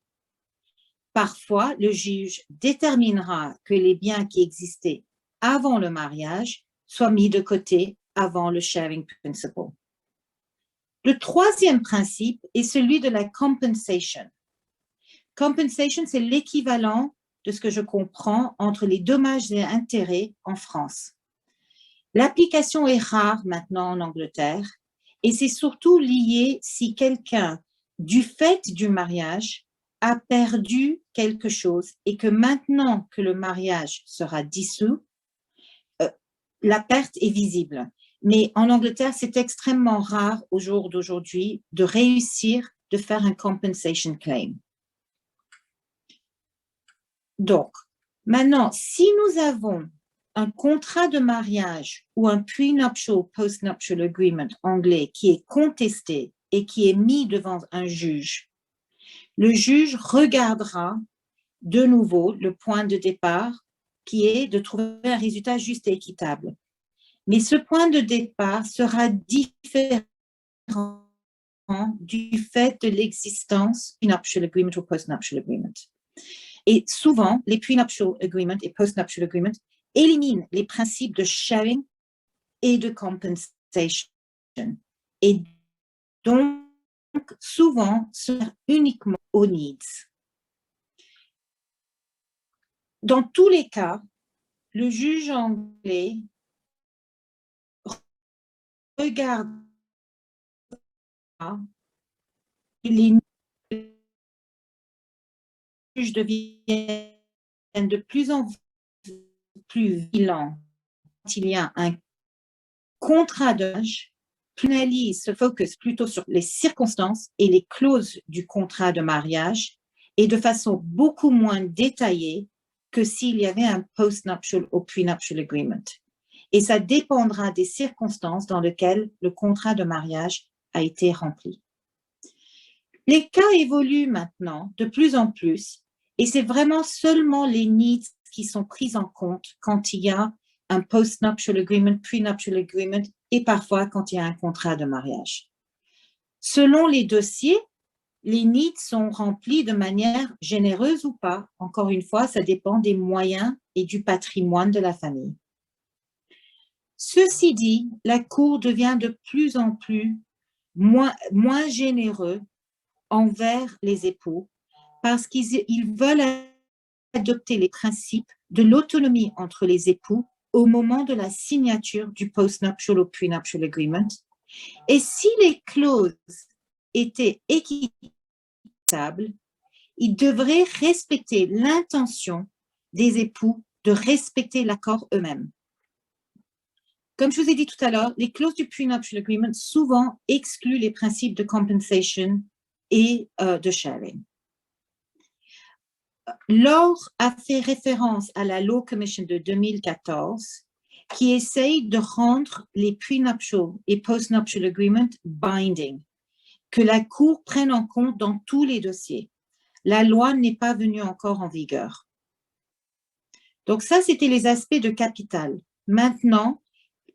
parfois, le juge déterminera que les biens qui existaient avant le mariage soient mis de côté avant le sharing principle. Le troisième principe est celui de la compensation. Compensation, c'est l'équivalent de ce que je comprends entre les dommages et intérêts en France. L'application est rare maintenant en Angleterre et c'est surtout lié si quelqu'un, du fait du mariage, a perdu quelque chose et que maintenant que le mariage sera dissous, la perte est visible. Mais en Angleterre, c'est extrêmement rare au jour d'aujourd'hui de réussir de faire un compensation claim. Donc, maintenant, si nous avons un contrat de mariage ou un prenuptial, postnuptial agreement anglais qui est contesté et qui est mis devant un juge, le juge regardera de nouveau le point de départ qui est de trouver un résultat juste et équitable. Mais ce point de départ sera différent du fait de l'existence du prenuptial agreement ou postnuptial agreement. Et souvent, les prenuptial agreements et postnuptial agreements éliminent les principes de sharing et de compensation. Et donc, souvent, sert uniquement aux needs. Dans tous les cas, le juge anglais regarde les juges deviennent de plus en plus vigilants quand il y a un contrat de mariage. L'analyse se focus plutôt sur les circonstances et les clauses du contrat de mariage et de façon beaucoup moins détaillée que s'il y avait un post-nuptial ou prenuptial agreement. Et ça dépendra des circonstances dans lesquelles le contrat de mariage a été rempli. Les cas évoluent maintenant de plus en plus et c'est vraiment seulement les needs qui sont pris en compte quand il y a un post-nuptial agreement, prenuptial agreement et parfois quand il y a un contrat de mariage. Selon les dossiers, les needs sont remplis de manière généreuse ou pas. Encore une fois, ça dépend des moyens et du patrimoine de la famille. Ceci dit, la Cour devient de plus en plus moins généreux envers les époux parce qu'ils veulent adopter les principes de l'autonomie entre les époux au moment de la signature du post-nuptial ou prenuptial agreement. Et si les clauses étaient équitables, ils devraient respecter l'intention des époux de respecter l'accord eux-mêmes. Comme je vous ai dit tout à l'heure, les clauses du prenuptial agreement souvent excluent les principes de compensation et de sharing. Laure a fait référence à la Law Commission de 2014 qui essaye de rendre les prenuptial et postnuptial agreements binding, que la Cour prenne en compte dans tous les dossiers. La loi n'est pas venue encore en vigueur. Donc ça, c'était les aspects de capital. Maintenant,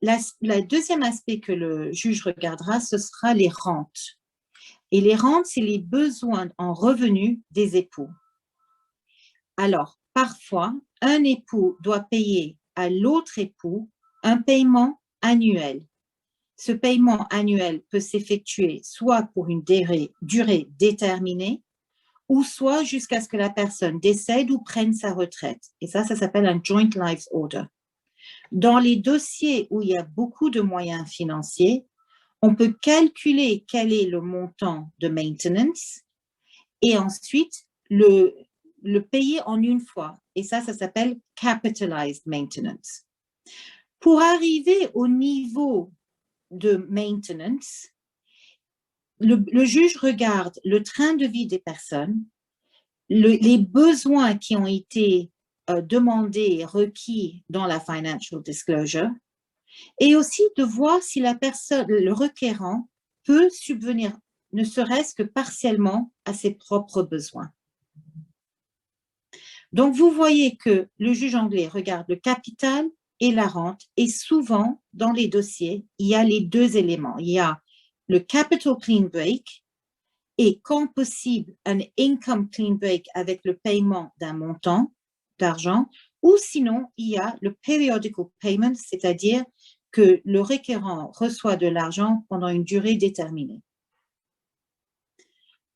le deuxième aspect que le juge regardera, ce sera les rentes. Et les rentes, c'est les besoins en revenus des époux. Alors, parfois, un époux doit payer à l'autre époux un paiement annuel. Ce paiement annuel peut s'effectuer soit pour une durée déterminée ou soit jusqu'à ce que la personne décède ou prenne sa retraite. Et ça s'appelle un joint life order. Dans les dossiers où il y a beaucoup de moyens financiers, on peut calculer quel est le montant de maintenance et ensuite le payer en une fois. Et ça s'appelle capitalized maintenance. Pour arriver au niveau de maintenance, le juge regarde le train de vie des personnes, les besoins qui ont été demandés et requis dans la financial disclosure, et aussi de voir si la personne, le requérant, peut subvenir, ne serait-ce que partiellement, à ses propres besoins. Donc, vous voyez que le juge anglais regarde le capital et la rente, et souvent, dans les dossiers, il y a les deux éléments. Il y a le capital clean break et quand possible un income clean break avec le paiement d'un montant d'argent, ou sinon il y a le periodical payment, c'est-à-dire que le requérant reçoit de l'argent pendant une durée déterminée.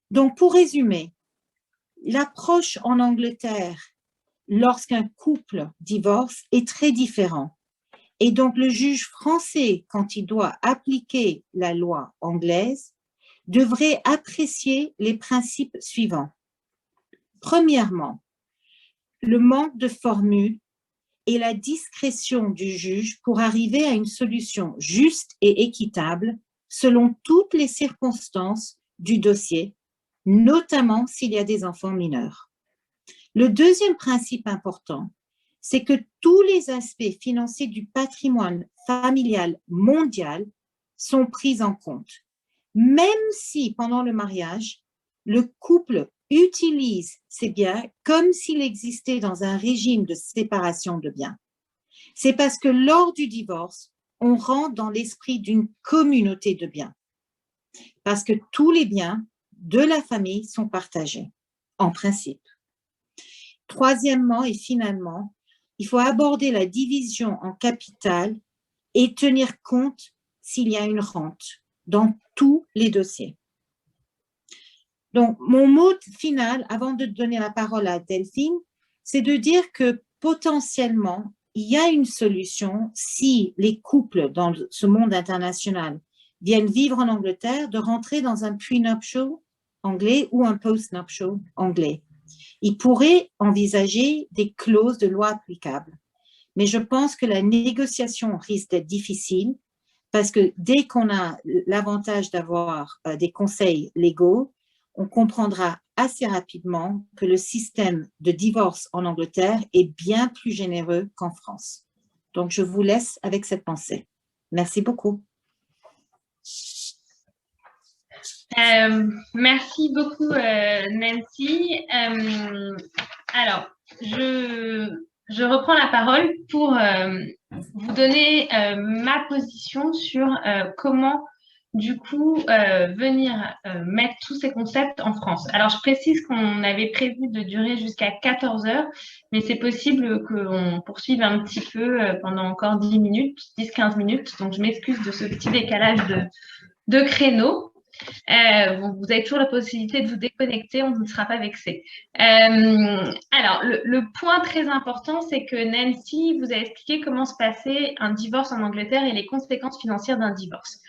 Donc, pour résumer, l'approche en Angleterre lorsqu'un couple divorce est très différente. Et donc, le juge français, quand il doit appliquer la loi anglaise, devrait apprécier les principes suivants. Premièrement, le manque de formule et la discrétion du juge pour arriver à une solution juste et équitable selon toutes les circonstances du dossier, notamment s'il y a des enfants mineurs. Le deuxième principe important, c'est que tous les aspects financiers du patrimoine familial mondial sont pris en compte, même si pendant le mariage, le couple utilise ces biens comme s'il existait dans un régime de séparation de biens. C'est parce que lors du divorce, on rentre dans l'esprit d'une communauté de biens, parce que tous les biens de la famille sont partagés, en principe. Troisièmement et finalement, il faut aborder la division en capital et tenir compte s'il y a une rente dans tous les dossiers. Donc, mon mot final, avant de donner la parole à Delphine, c'est de dire que potentiellement, il y a une solution si les couples dans ce monde international viennent vivre en Angleterre, de rentrer dans un pre-nuptial anglais ou un post-nuptial anglais. Ils pourraient envisager des clauses de loi applicables. Mais je pense que la négociation risque d'être difficile parce que dès qu'on a l'avantage d'avoir des conseils légaux, on comprendra assez rapidement que le système de divorce en Angleterre est bien plus généreux qu'en France. Donc, je vous laisse avec cette pensée. Merci beaucoup. Merci beaucoup, Nancy. Alors, je reprends la parole pour vous donner ma position sur comment, du coup, venir mettre tous ces concepts en France. Alors, je précise qu'on avait prévu de durer jusqu'à 14 heures, mais c'est possible qu'on poursuive un petit peu pendant encore 10 minutes, 10-15 minutes. Donc, je m'excuse de ce petit décalage de créneau. Vous avez toujours la possibilité de vous déconnecter, on ne sera pas vexé. Alors, le point très important, c'est que Nancy vous a expliqué comment se passait un divorce en Angleterre et les conséquences financières d'un divorce.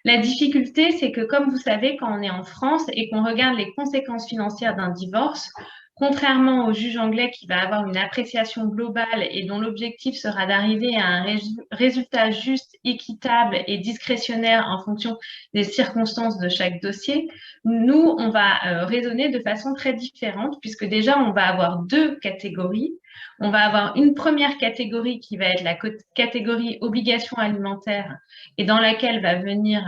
La difficulté, c'est que comme vous savez, quand on est en France et qu'on regarde les conséquences financières d'un divorce, contrairement au juge anglais qui va avoir une appréciation globale et dont l'objectif sera d'arriver à un résultat juste, équitable et discrétionnaire en fonction des circonstances de chaque dossier, nous, on va raisonner de façon très différente puisque déjà, on va avoir deux catégories. On va avoir une première catégorie qui va être la catégorie obligation alimentaire et dans laquelle va venir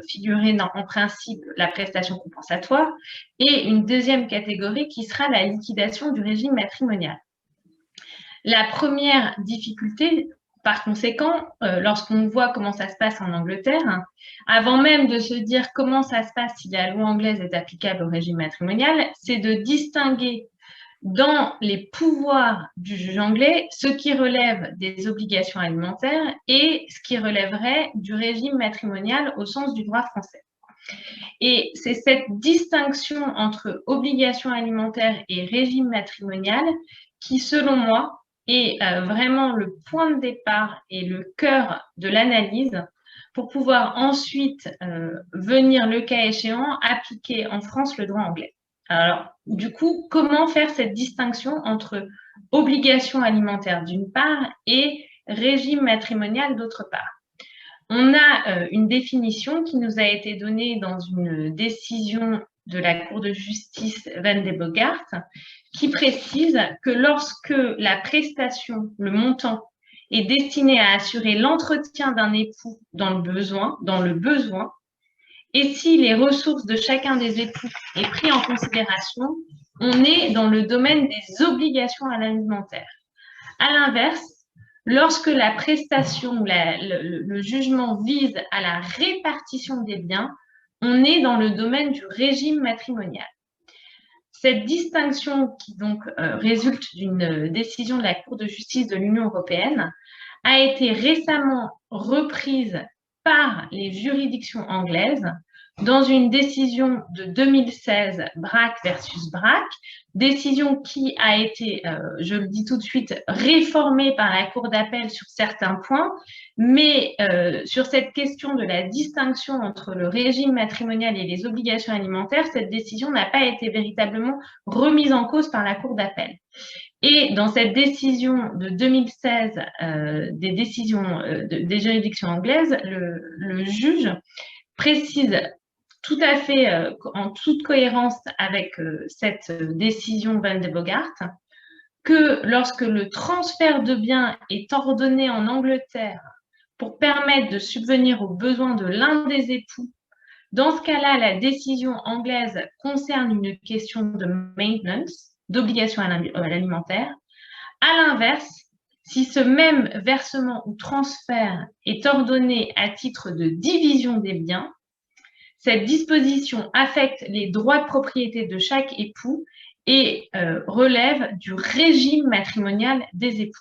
figurer en principe la prestation compensatoire et une deuxième catégorie qui sera la liquidation du régime matrimonial. La première difficulté, par conséquent, lorsqu'on voit comment ça se passe en Angleterre, avant même de se dire comment ça se passe si la loi anglaise est applicable au régime matrimonial, c'est de distinguer dans les pouvoirs du juge anglais ce qui relève des obligations alimentaires et ce qui relèverait du régime matrimonial au sens du droit français. Et c'est cette distinction entre obligation alimentaire et régime matrimonial qui, selon moi, est vraiment le point de départ et le cœur de l'analyse pour pouvoir ensuite venir, le cas échéant, appliquer en France le droit anglais. Alors, du coup, comment faire cette distinction entre obligation alimentaire d'une part et régime matrimonial d'autre part? On a une définition qui nous a été donnée dans une décision de la Cour de justice Van de Bogart qui précise que lorsque la prestation, le montant, est destiné à assurer l'entretien d'un époux dans le besoin, et si les ressources de chacun des époux est pris en considération, on est dans le domaine des obligations alimentaires. À l'inverse, lorsque la prestation, le jugement vise à la répartition des biens, on est dans le domaine du régime matrimonial. Cette distinction qui donc résulte d'une décision de la Cour de justice de l'Union européenne a été récemment reprise par les juridictions anglaises dans une décision de 2016, Brack versus Brack, décision qui a été, je le dis tout de suite, réformée par la Cour d'appel sur certains points, mais sur cette question de la distinction entre le régime matrimonial et les obligations alimentaires, cette décision n'a pas été véritablement remise en cause par la Cour d'appel. Et dans cette décision de 2016 des décisions des juridictions anglaises, le juge précise tout à fait en toute cohérence avec cette décision Van de Bogart que lorsque le transfert de biens est ordonné en Angleterre pour permettre de subvenir aux besoins de l'un des époux, dans ce cas-là, la décision anglaise concerne une question de maintenance, d'obligation alimentaire. À l'inverse, si ce même versement ou transfert est ordonné à titre de division des biens, cette disposition affecte les droits de propriété de chaque époux et relève du régime matrimonial des époux.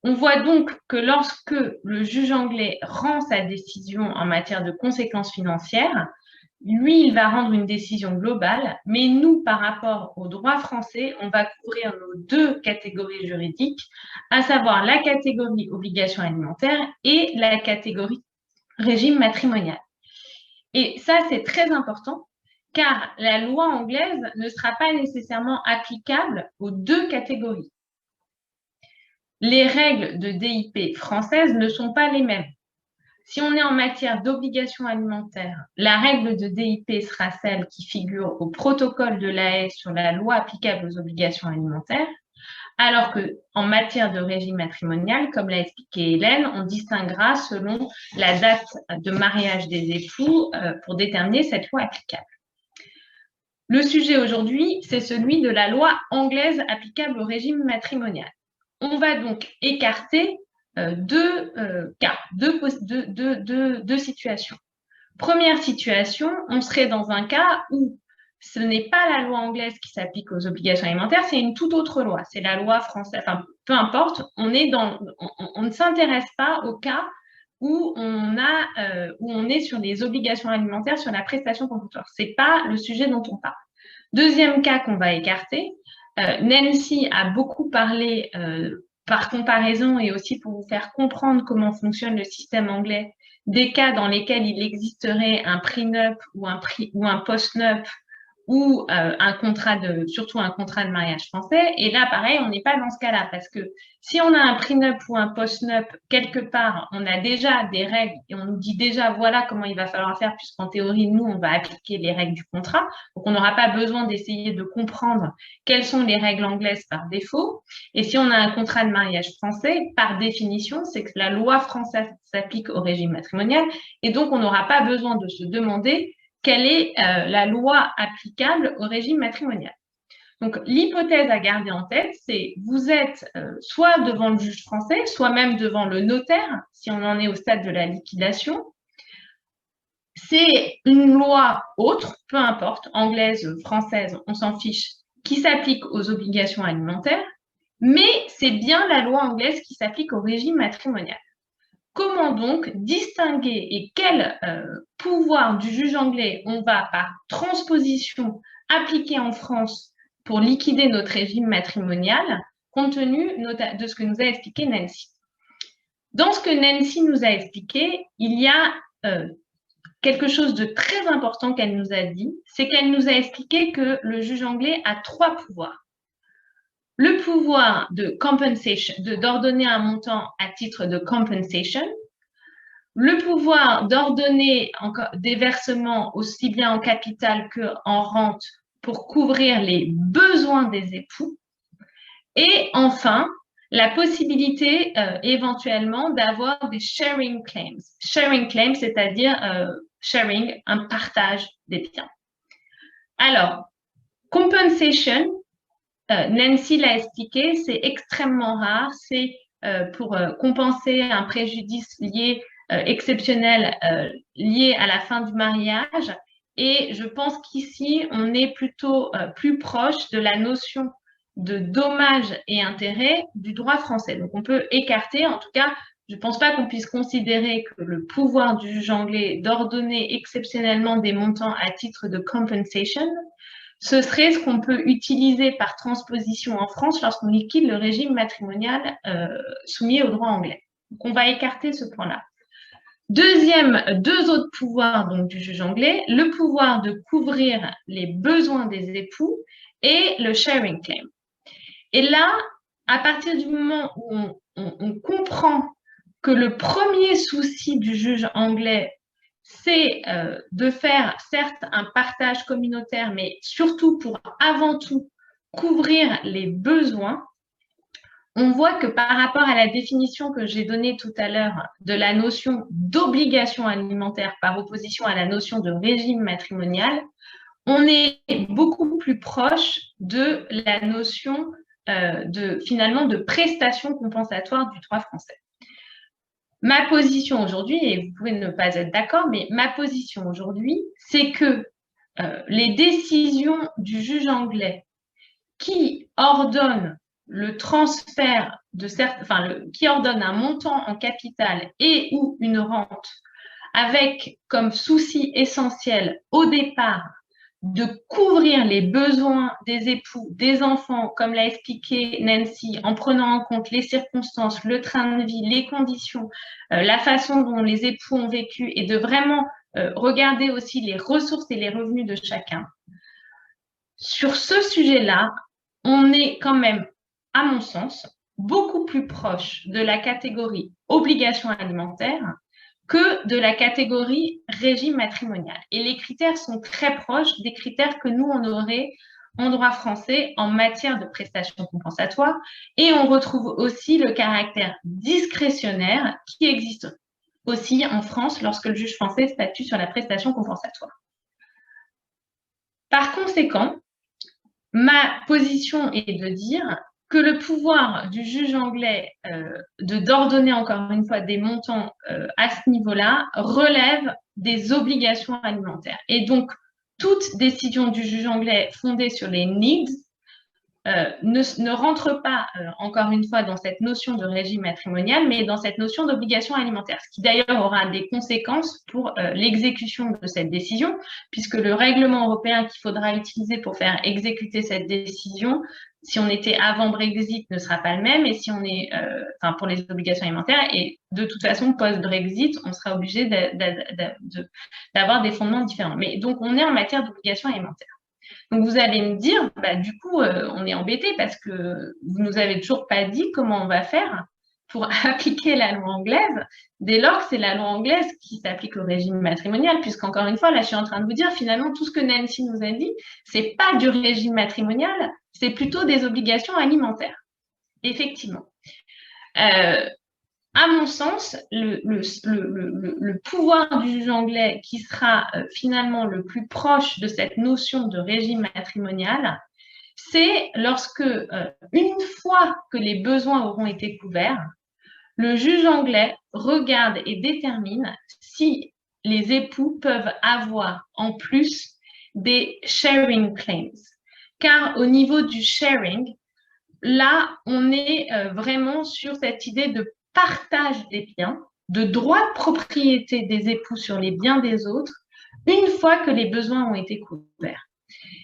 On voit donc que lorsque le juge anglais rend sa décision en matière de conséquences financières, lui, il va rendre une décision globale, mais nous, par rapport au droit français, on va couvrir nos deux catégories juridiques, à savoir la catégorie obligation alimentaire et la catégorie régime matrimonial. Et ça, c'est très important, car la loi anglaise ne sera pas nécessairement applicable aux deux catégories. Les règles de DIP françaises ne sont pas les mêmes. Si on est en matière d'obligation alimentaire, la règle de DIP sera celle qui figure au protocole de l'AE sur la loi applicable aux obligations alimentaires, alors qu'en matière de régime matrimonial, comme l'a expliqué Hélène, on distinguera selon la date de mariage des époux pour déterminer cette loi applicable. Le sujet aujourd'hui, c'est celui de la loi anglaise applicable au régime matrimonial. On va donc écarter deux cas, deux situations. Première situation, on serait dans un cas où ce n'est pas la loi anglaise qui s'applique aux obligations alimentaires, c'est une toute autre loi. C'est la loi française, enfin, peu importe, on ne s'intéresse pas au cas où on est sur les obligations alimentaires, sur la prestation compensatoire. Ce n'est pas le sujet dont on parle. Deuxième cas qu'on va écarter, Nancy a beaucoup parlé par comparaison et aussi pour vous faire comprendre comment fonctionne le système anglais, des cas dans lesquels il existerait un prenup ou un postnup ou surtout un contrat de mariage français. Et là, pareil, on n'est pas dans ce cas-là parce que si on a un prenup ou un postnup, quelque part, on a déjà des règles et on nous dit déjà voilà comment il va falloir faire puisqu'en théorie, nous, on va appliquer les règles du contrat. Donc, on n'aura pas besoin d'essayer de comprendre quelles sont les règles anglaises par défaut. Et si on a un contrat de mariage français, par définition, c'est que la loi française s'applique au régime matrimonial et donc on n'aura pas besoin de se demander quelle est la loi applicable au régime matrimonial. Donc, l'hypothèse à garder en tête, c'est vous êtes soit devant le juge français, soit même devant le notaire, si on en est au stade de la liquidation. C'est une loi autre, peu importe, anglaise, française, on s'en fiche, qui s'applique aux obligations alimentaires, mais c'est bien la loi anglaise qui s'applique au régime matrimonial. Comment donc distinguer et quel pouvoir du juge anglais on va par transposition appliquer en France pour liquider notre régime matrimonial compte tenu de ce que nous a expliqué Nancy. Dans ce que Nancy nous a expliqué, il y a quelque chose de très important qu'elle nous a dit, c'est qu'elle nous a expliqué que le juge anglais a trois pouvoirs. Le pouvoir de compensation, d'ordonner un montant à titre de compensation, le pouvoir d'ordonner des versements aussi bien en capital qu'en rente pour couvrir les besoins des époux, et enfin, la possibilité éventuellement d'avoir des sharing claims. Sharing claims, c'est-à-dire sharing, un partage des biens. Alors, compensation, Nancy l'a expliqué, c'est extrêmement rare, c'est pour compenser un préjudice lié exceptionnelles liées à la fin du mariage. Et je pense qu'ici, on est plutôt plus proche de la notion de dommages et intérêts du droit français. Donc, on peut écarter, en tout cas, je ne pense pas qu'on puisse considérer que le pouvoir du juge anglais d'ordonner exceptionnellement des montants à titre de compensation, ce serait ce qu'on peut utiliser par transposition en France lorsqu'on liquide le régime matrimonial soumis au droit anglais. Donc, on va écarter ce point-là. Deux autres pouvoirs donc, du juge anglais, le pouvoir de couvrir les besoins des époux et le sharing claim. Et là, à partir du moment où on comprend que le premier souci du juge anglais, c'est de faire, certes, un partage communautaire, mais surtout pour, avant tout, couvrir les besoins, on voit que par rapport à la définition que j'ai donnée tout à l'heure de la notion d'obligation alimentaire par opposition à la notion de régime matrimonial, on est beaucoup plus proche de la notion finalement de prestation compensatoire du droit français. Ma position aujourd'hui, et vous pouvez ne pas être d'accord, mais ma position aujourd'hui, c'est que les décisions du juge anglais qui ordonnent le transfert de qui ordonne un montant en capital et ou une rente avec comme souci essentiel au départ de couvrir les besoins des époux, des enfants, comme l'a expliqué Nancy, en prenant en compte les circonstances, le train de vie, les conditions, la façon dont les époux ont vécu et de vraiment regarder aussi les ressources et les revenus de chacun. Sur ce sujet-là, on est quand même, à mon sens, beaucoup plus proche de la catégorie obligation alimentaire que de la catégorie régime matrimonial. Et les critères sont très proches des critères que nous, on aurait en droit français en matière de prestations compensatoires. Et on retrouve aussi le caractère discrétionnaire qui existe aussi en France lorsque le juge français statue sur la prestation compensatoire. Par conséquent, ma position est de dire que le pouvoir du juge anglais d'ordonner encore une fois des montants à ce niveau-là relève des obligations alimentaires. Et donc, toute décision du juge anglais fondée sur les needs ne rentre pas, encore une fois, dans cette notion de régime matrimonial, mais dans cette notion d'obligation alimentaire, ce qui d'ailleurs aura des conséquences pour l'exécution de cette décision, puisque le règlement européen qu'il faudra utiliser pour faire exécuter cette décision, si on était avant Brexit, ne sera pas le même, et si on est, pour les obligations alimentaires, et de toute façon, post-Brexit, on sera obligé d'avoir des fondements différents. Mais donc, on est en matière d'obligations alimentaires. Donc, vous allez me dire, du coup, on est embêté parce que vous nous avez toujours pas dit comment on va faire pour appliquer la loi anglaise, dès lors que c'est la loi anglaise qui s'applique au régime matrimonial, puisqu'encore une fois, là, je suis en train de vous dire, finalement, tout ce que Nancy nous a dit, c'est pas du régime matrimonial, c'est plutôt des obligations alimentaires. Effectivement. À mon sens, le pouvoir du juge anglais qui sera finalement le plus proche de cette notion de régime matrimonial, c'est lorsque, une fois que les besoins auront été couverts, le juge anglais regarde et détermine si les époux peuvent avoir en plus des sharing claims. Car au niveau du sharing, là, on est vraiment sur cette idée de partage des biens, de droit de propriété des époux sur les biens des autres, une fois que les besoins ont été couverts.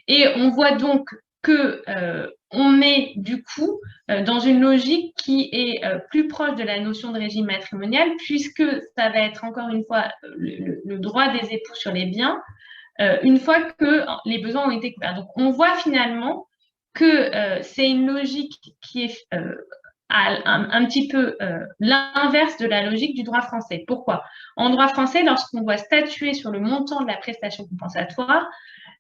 Et on voit donc qu'on est du coup dans une logique qui est plus proche de la notion de régime matrimonial, puisque ça va être encore une fois le droit des époux sur les biens, une fois que les besoins ont été couverts. Donc on voit finalement que c'est une logique qui est un petit peu l'inverse de la logique du droit français. Pourquoi? En droit français, lorsqu'on doit statuer sur le montant de la prestation compensatoire,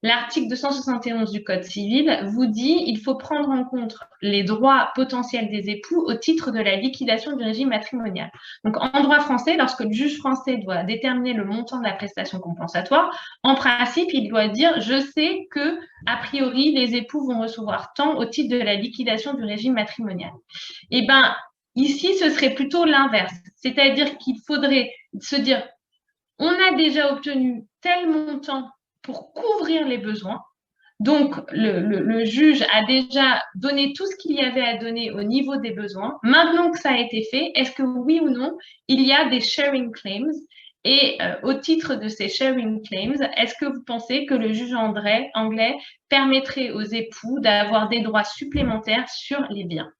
l'article 271 du Code civil vous dit qu'il faut prendre en compte les droits potentiels des époux au titre de la liquidation du régime matrimonial. Donc, en droit français, lorsque le juge français doit déterminer le montant de la prestation compensatoire, en principe, il doit dire « je sais que, a priori, les époux vont recevoir tant au titre de la liquidation du régime matrimonial ». Eh bien, Ici, ce serait plutôt l'inverse, c'est-à-dire qu'il faudrait se dire, on a déjà obtenu tel montant pour couvrir les besoins, donc le juge a déjà donné tout ce qu'il y avait à donner au niveau des besoins. Maintenant que ça a été fait, est-ce que oui ou non, il y a des sharing claims? Et au titre de ces sharing claims, est-ce que vous pensez que le juge anglais permettrait aux époux d'avoir des droits supplémentaires sur les biens?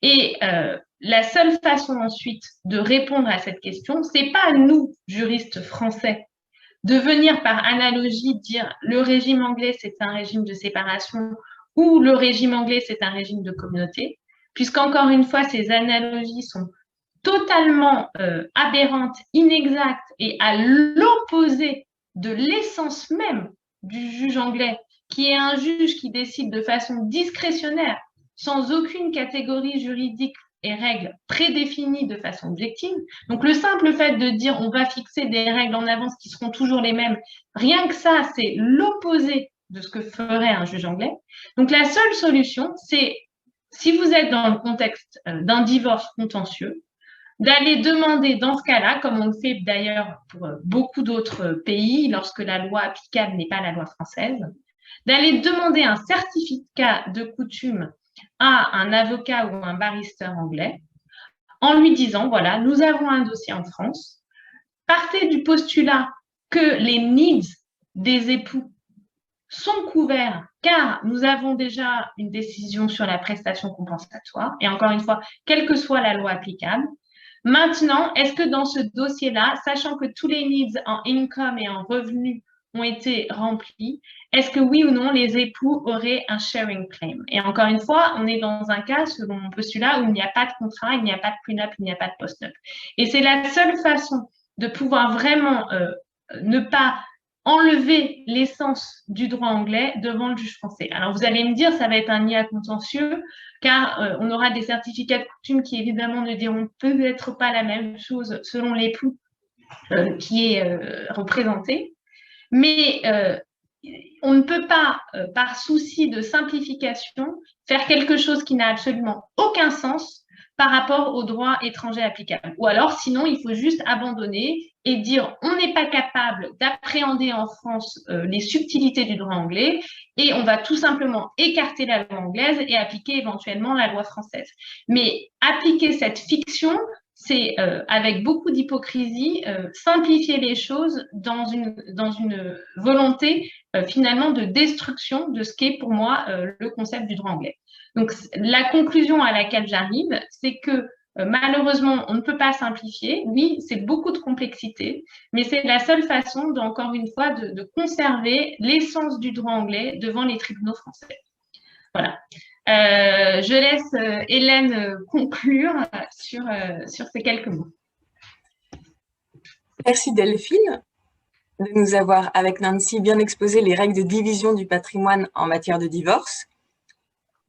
Et la seule façon ensuite de répondre à cette question, c'est pas nous, juristes français, de venir par analogie dire le régime anglais, c'est un régime de séparation ou le régime anglais, c'est un régime de communauté, puisqu'encore une fois, ces analogies sont totalement aberrantes, inexactes et à l'opposé de l'essence même du juge anglais, qui est un juge qui décide de façon discrétionnaire, sans aucune catégorie juridique et règles prédéfinies de façon objective. Donc, le simple fait de dire on va fixer des règles en avance qui seront toujours les mêmes, rien que ça, c'est l'opposé de ce que ferait un juge anglais. Donc, la seule solution, c'est, si vous êtes dans le contexte d'un divorce contentieux, d'aller demander dans ce cas-là, comme on le fait d'ailleurs pour beaucoup d'autres pays, lorsque la loi applicable n'est pas la loi française, d'aller demander un certificat de coutume à un avocat ou un barrister anglais en lui disant, voilà, nous avons un dossier en France, partez du postulat que les needs des époux sont couverts car nous avons déjà une décision sur la prestation compensatoire, et encore une fois, quelle que soit la loi applicable. Maintenant, est-ce que dans ce dossier-là, sachant que tous les needs en income et en revenus ont été remplis, est-ce que oui ou non, les époux auraient un sharing claim? Et encore une fois, on est dans un cas, selon mon postulat, où il n'y a pas de contrat, il n'y a pas de prenup, il n'y a pas de post-nup. Et c'est la seule façon de pouvoir vraiment ne pas enlever l'essence du droit anglais devant le juge français. Alors, vous allez me dire, ça va être un IA contentieux, car on aura des certificats de coutume qui, évidemment, ne diront peut-être pas la même chose selon l'époux qui est représenté. Mais on ne peut pas, par souci de simplification, faire quelque chose qui n'a absolument aucun sens par rapport au droit étranger applicable. Ou alors, sinon, il faut juste abandonner et dire on n'est pas capable d'appréhender en France les subtilités du droit anglais et on va tout simplement écarter la loi anglaise et appliquer éventuellement la loi française. Mais appliquer cette fiction, c'est avec beaucoup d'hypocrisie simplifier les choses dans une volonté finalement de destruction de ce qu'est pour moi le concept du droit anglais. Donc la conclusion à laquelle j'arrive, c'est que malheureusement, on ne peut pas simplifier. Oui, c'est beaucoup de complexité, mais c'est la seule façon, encore une fois, de conserver l'essence du droit anglais devant les tribunaux français. Voilà. Je laisse Hélène conclure sur ces quelques mots. Merci Delphine de nous avoir, avec Nancy, bien exposé les règles de division du patrimoine en matière de divorce.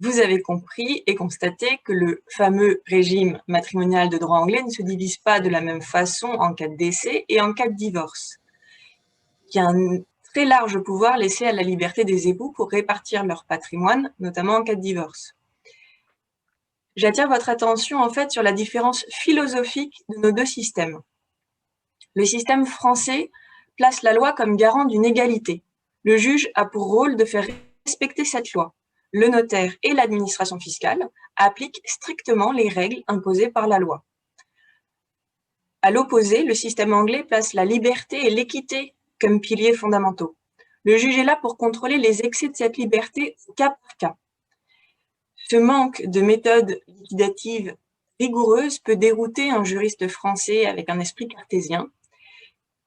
Vous avez compris et constaté que le fameux régime matrimonial de droit anglais ne se divise pas de la même façon en cas de décès et en cas de divorce. Il y a un très large pouvoir laissé à la liberté des époux pour répartir leur patrimoine, notamment en cas de divorce. J'attire votre attention en fait sur la différence philosophique de nos deux systèmes. Le système français place la loi comme garant d'une égalité. Le juge a pour rôle de faire respecter cette loi. Le notaire et l'administration fiscale appliquent strictement les règles imposées par la loi. À l'opposé, le système anglais place la liberté et l'équité comme piliers fondamentaux. Le juge est là pour contrôler les excès de cette liberté cas par cas. Ce manque de méthode liquidative rigoureuse peut dérouter un juriste français avec un esprit cartésien,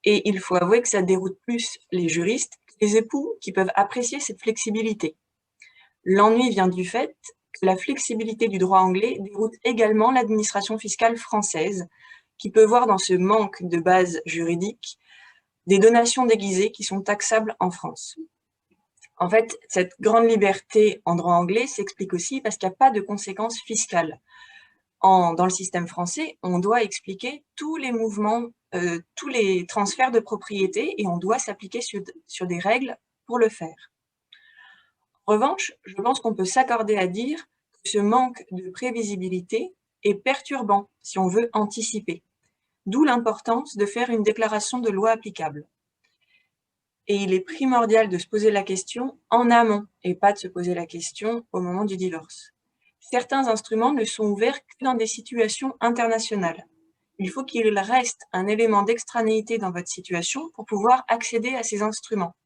et il faut avouer que ça déroute plus les juristes que les époux qui peuvent apprécier cette flexibilité. L'ennui vient du fait que la flexibilité du droit anglais déroute également l'administration fiscale française, qui peut voir dans ce manque de base juridique des donations déguisées qui sont taxables en France. En fait, cette grande liberté en droit anglais s'explique aussi parce qu'il n'y a pas de conséquences fiscales. Dans le système français, on doit expliquer tous les mouvements, tous les transferts de propriété et on doit s'appliquer sur des règles pour le faire. En revanche, je pense qu'on peut s'accorder à dire que ce manque de prévisibilité et perturbant si on veut anticiper. D'où l'importance de faire une déclaration de loi applicable. Et il est primordial de se poser la question en amont et pas de se poser la question au moment du divorce. Certains instruments ne sont ouverts que dans des situations internationales. Il faut qu'il reste un élément d'extranéité dans votre situation pour pouvoir accéder à ces instruments.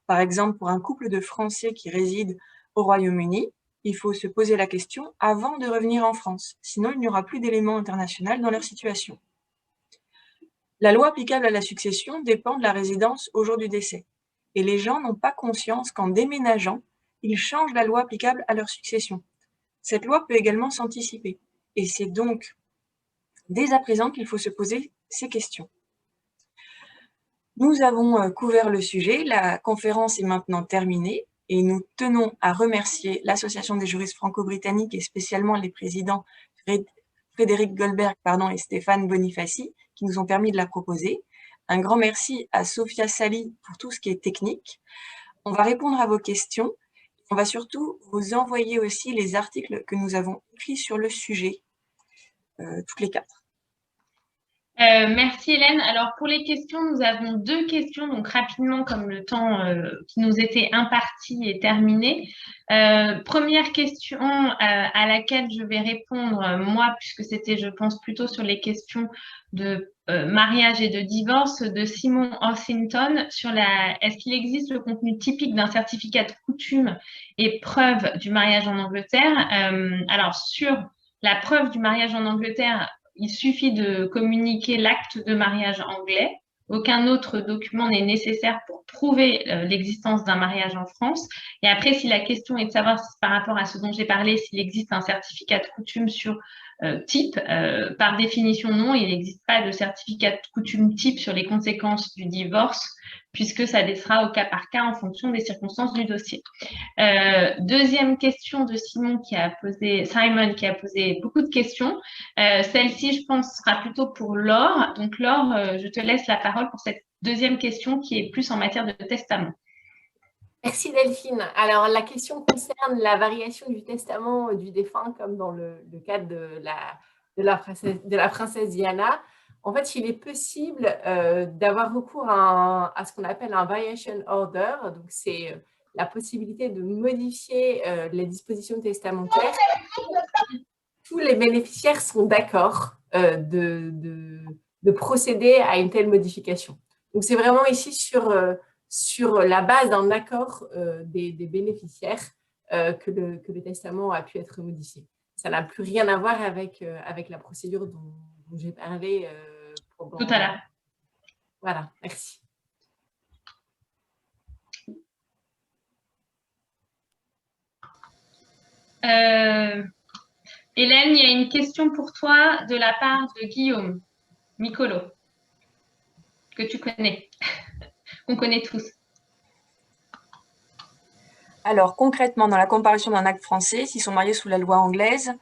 Par exemple, pour un couple de Français qui résident au Royaume-Uni, il faut se poser la question avant de revenir en France. Sinon, il n'y aura plus d'éléments internationaux dans leur situation. La loi applicable à la succession dépend de la résidence au jour du décès. Et les gens n'ont pas conscience qu'en déménageant, ils changent la loi applicable à leur succession. Cette loi peut également s'anticiper. Et c'est donc dès à présent qu'il faut se poser ces questions. Nous avons couvert le sujet. La conférence est maintenant terminée. Et nous tenons à remercier l'Association des juristes franco-britanniques et spécialement les présidents Frédéric Goldberg et Stéphane Bonifaci qui nous ont permis de la proposer. Un grand merci à Sophia Sali pour tout ce qui est technique. On va répondre à vos questions. On va surtout vous envoyer aussi les articles que nous avons écrits sur le sujet, toutes les 4. Merci Hélène. Alors pour les questions, nous avons 2 questions, donc rapidement comme le temps qui nous était imparti est terminé. Première question à laquelle je vais répondre moi, puisque c'était je pense plutôt sur les questions de mariage et de divorce de Simon Hossington sur est-ce qu'il existe le contenu typique d'un certificat de coutume et preuve du mariage en Angleterre. Alors sur la preuve du mariage en Angleterre, il suffit de communiquer l'acte de mariage anglais. Aucun autre document n'est nécessaire pour prouver l'existence d'un mariage en France. Et après, si la question est de savoir par rapport à ce dont j'ai parlé, s'il existe un certificat de coutume sur type, par définition non, il n'existe pas de certificat de coutume type sur les conséquences du divorce, puisque ça sera au cas par cas en fonction des circonstances du dossier. Deuxième question de Simon qui a posé beaucoup de questions. Celle-ci, je pense, sera plutôt pour Laure. Donc Laure, je te laisse la parole pour cette deuxième question qui est plus en matière de testament. Merci Delphine. Alors la question concerne la variation du testament du défunt comme dans le cadre de la princesse Diana. En fait, il est possible d'avoir recours à ce qu'on appelle un variation order. Donc, c'est la possibilité de modifier les dispositions testamentaires. Tous les bénéficiaires sont d'accord de procéder à une telle modification. Donc, c'est vraiment ici sur la base d'un accord des bénéficiaires que le testament a pu être modifié. Ça n'a plus rien à voir avec la procédure dont j'ai parlé tout à l'heure. Voilà, merci. Hélène, il y a une question pour toi de la part de Guillaume Micolo, que tu connais, qu'on connaît tous. Alors, concrètement, dans la comparution d'un acte français, s'ils sont mariés sous la loi anglaise,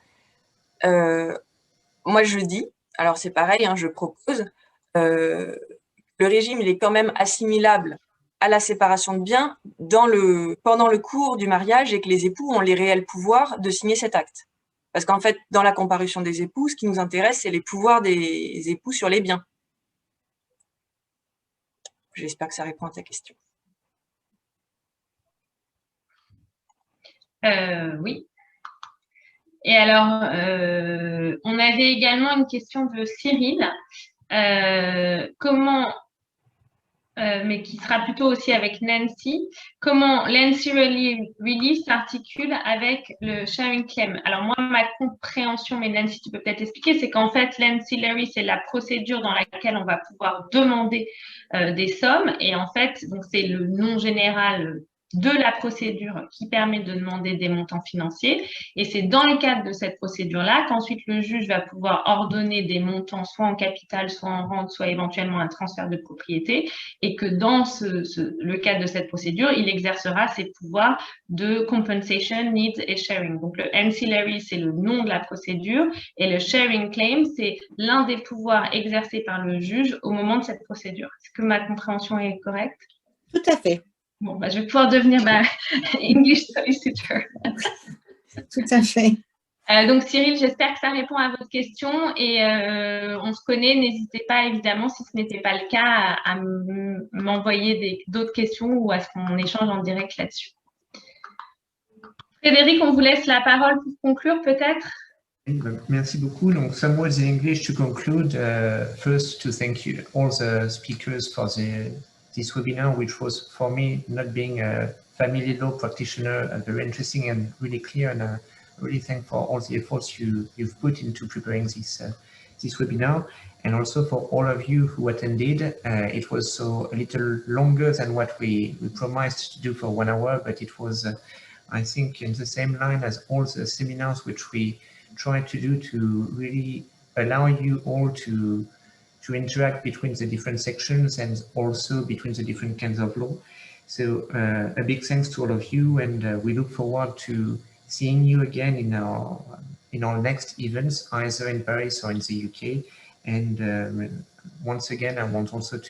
moi je dis, alors c'est pareil, je propose, le régime il est quand même assimilable à la séparation de biens pendant le cours du mariage et que les époux ont les réels pouvoirs de signer cet acte. Parce qu'en fait, dans la comparution des époux, ce qui nous intéresse, c'est les pouvoirs des époux sur les biens. J'espère que ça répond à ta question. Oui. Et alors, on avait également une question de Cyril. Mais qui sera plutôt aussi avec Nancy, comment Nancy Relief s'articule avec le sharing claim. Alors moi, ma compréhension, mais Nancy, tu peux peut-être expliquer, c'est qu'en fait, l'ancillary, c'est la procédure dans laquelle on va pouvoir demander des sommes, et en fait, donc c'est le nom général de la procédure qui permet de demander des montants financiers. Et c'est dans le cadre de cette procédure-là qu'ensuite le juge va pouvoir ordonner des montants soit en capital, soit en rente, soit éventuellement un transfert de propriété. Et que dans le cadre de cette procédure, il exercera ses pouvoirs de compensation, needs et sharing. Donc le ancillary, c'est le nom de la procédure. Et le sharing claim, c'est l'un des pouvoirs exercés par le juge au moment de cette procédure. Est-ce que ma compréhension est correcte? Tout à fait. Bon, je vais pouvoir devenir English solicitor. Tout à fait. Donc Cyril, j'espère que ça répond à votre question et on se connaît, n'hésitez pas évidemment, si ce n'était pas le cas, à m'envoyer d'autres questions ou à ce qu'on échange en direct là-dessus. Frédéric, on vous laisse la parole pour conclure peut-être. Merci beaucoup. Donc, some words in English to conclude. First, to thank you, all the speakers for this webinar, which was for me, not being a family law practitioner, very interesting and really clear, and I really thank for all the efforts you've put into preparing this webinar, and also for all of you who attended. It was so a little longer than what we promised to do for 1 hour, but it was, I think, in the same line as all the seminars which we try to do to really allow you all to interact between the different sections and also between the different kinds of law. So a big thanks to all of you, and we look forward to seeing you again in our next events, either in Paris or in the UK. And once again, I want also to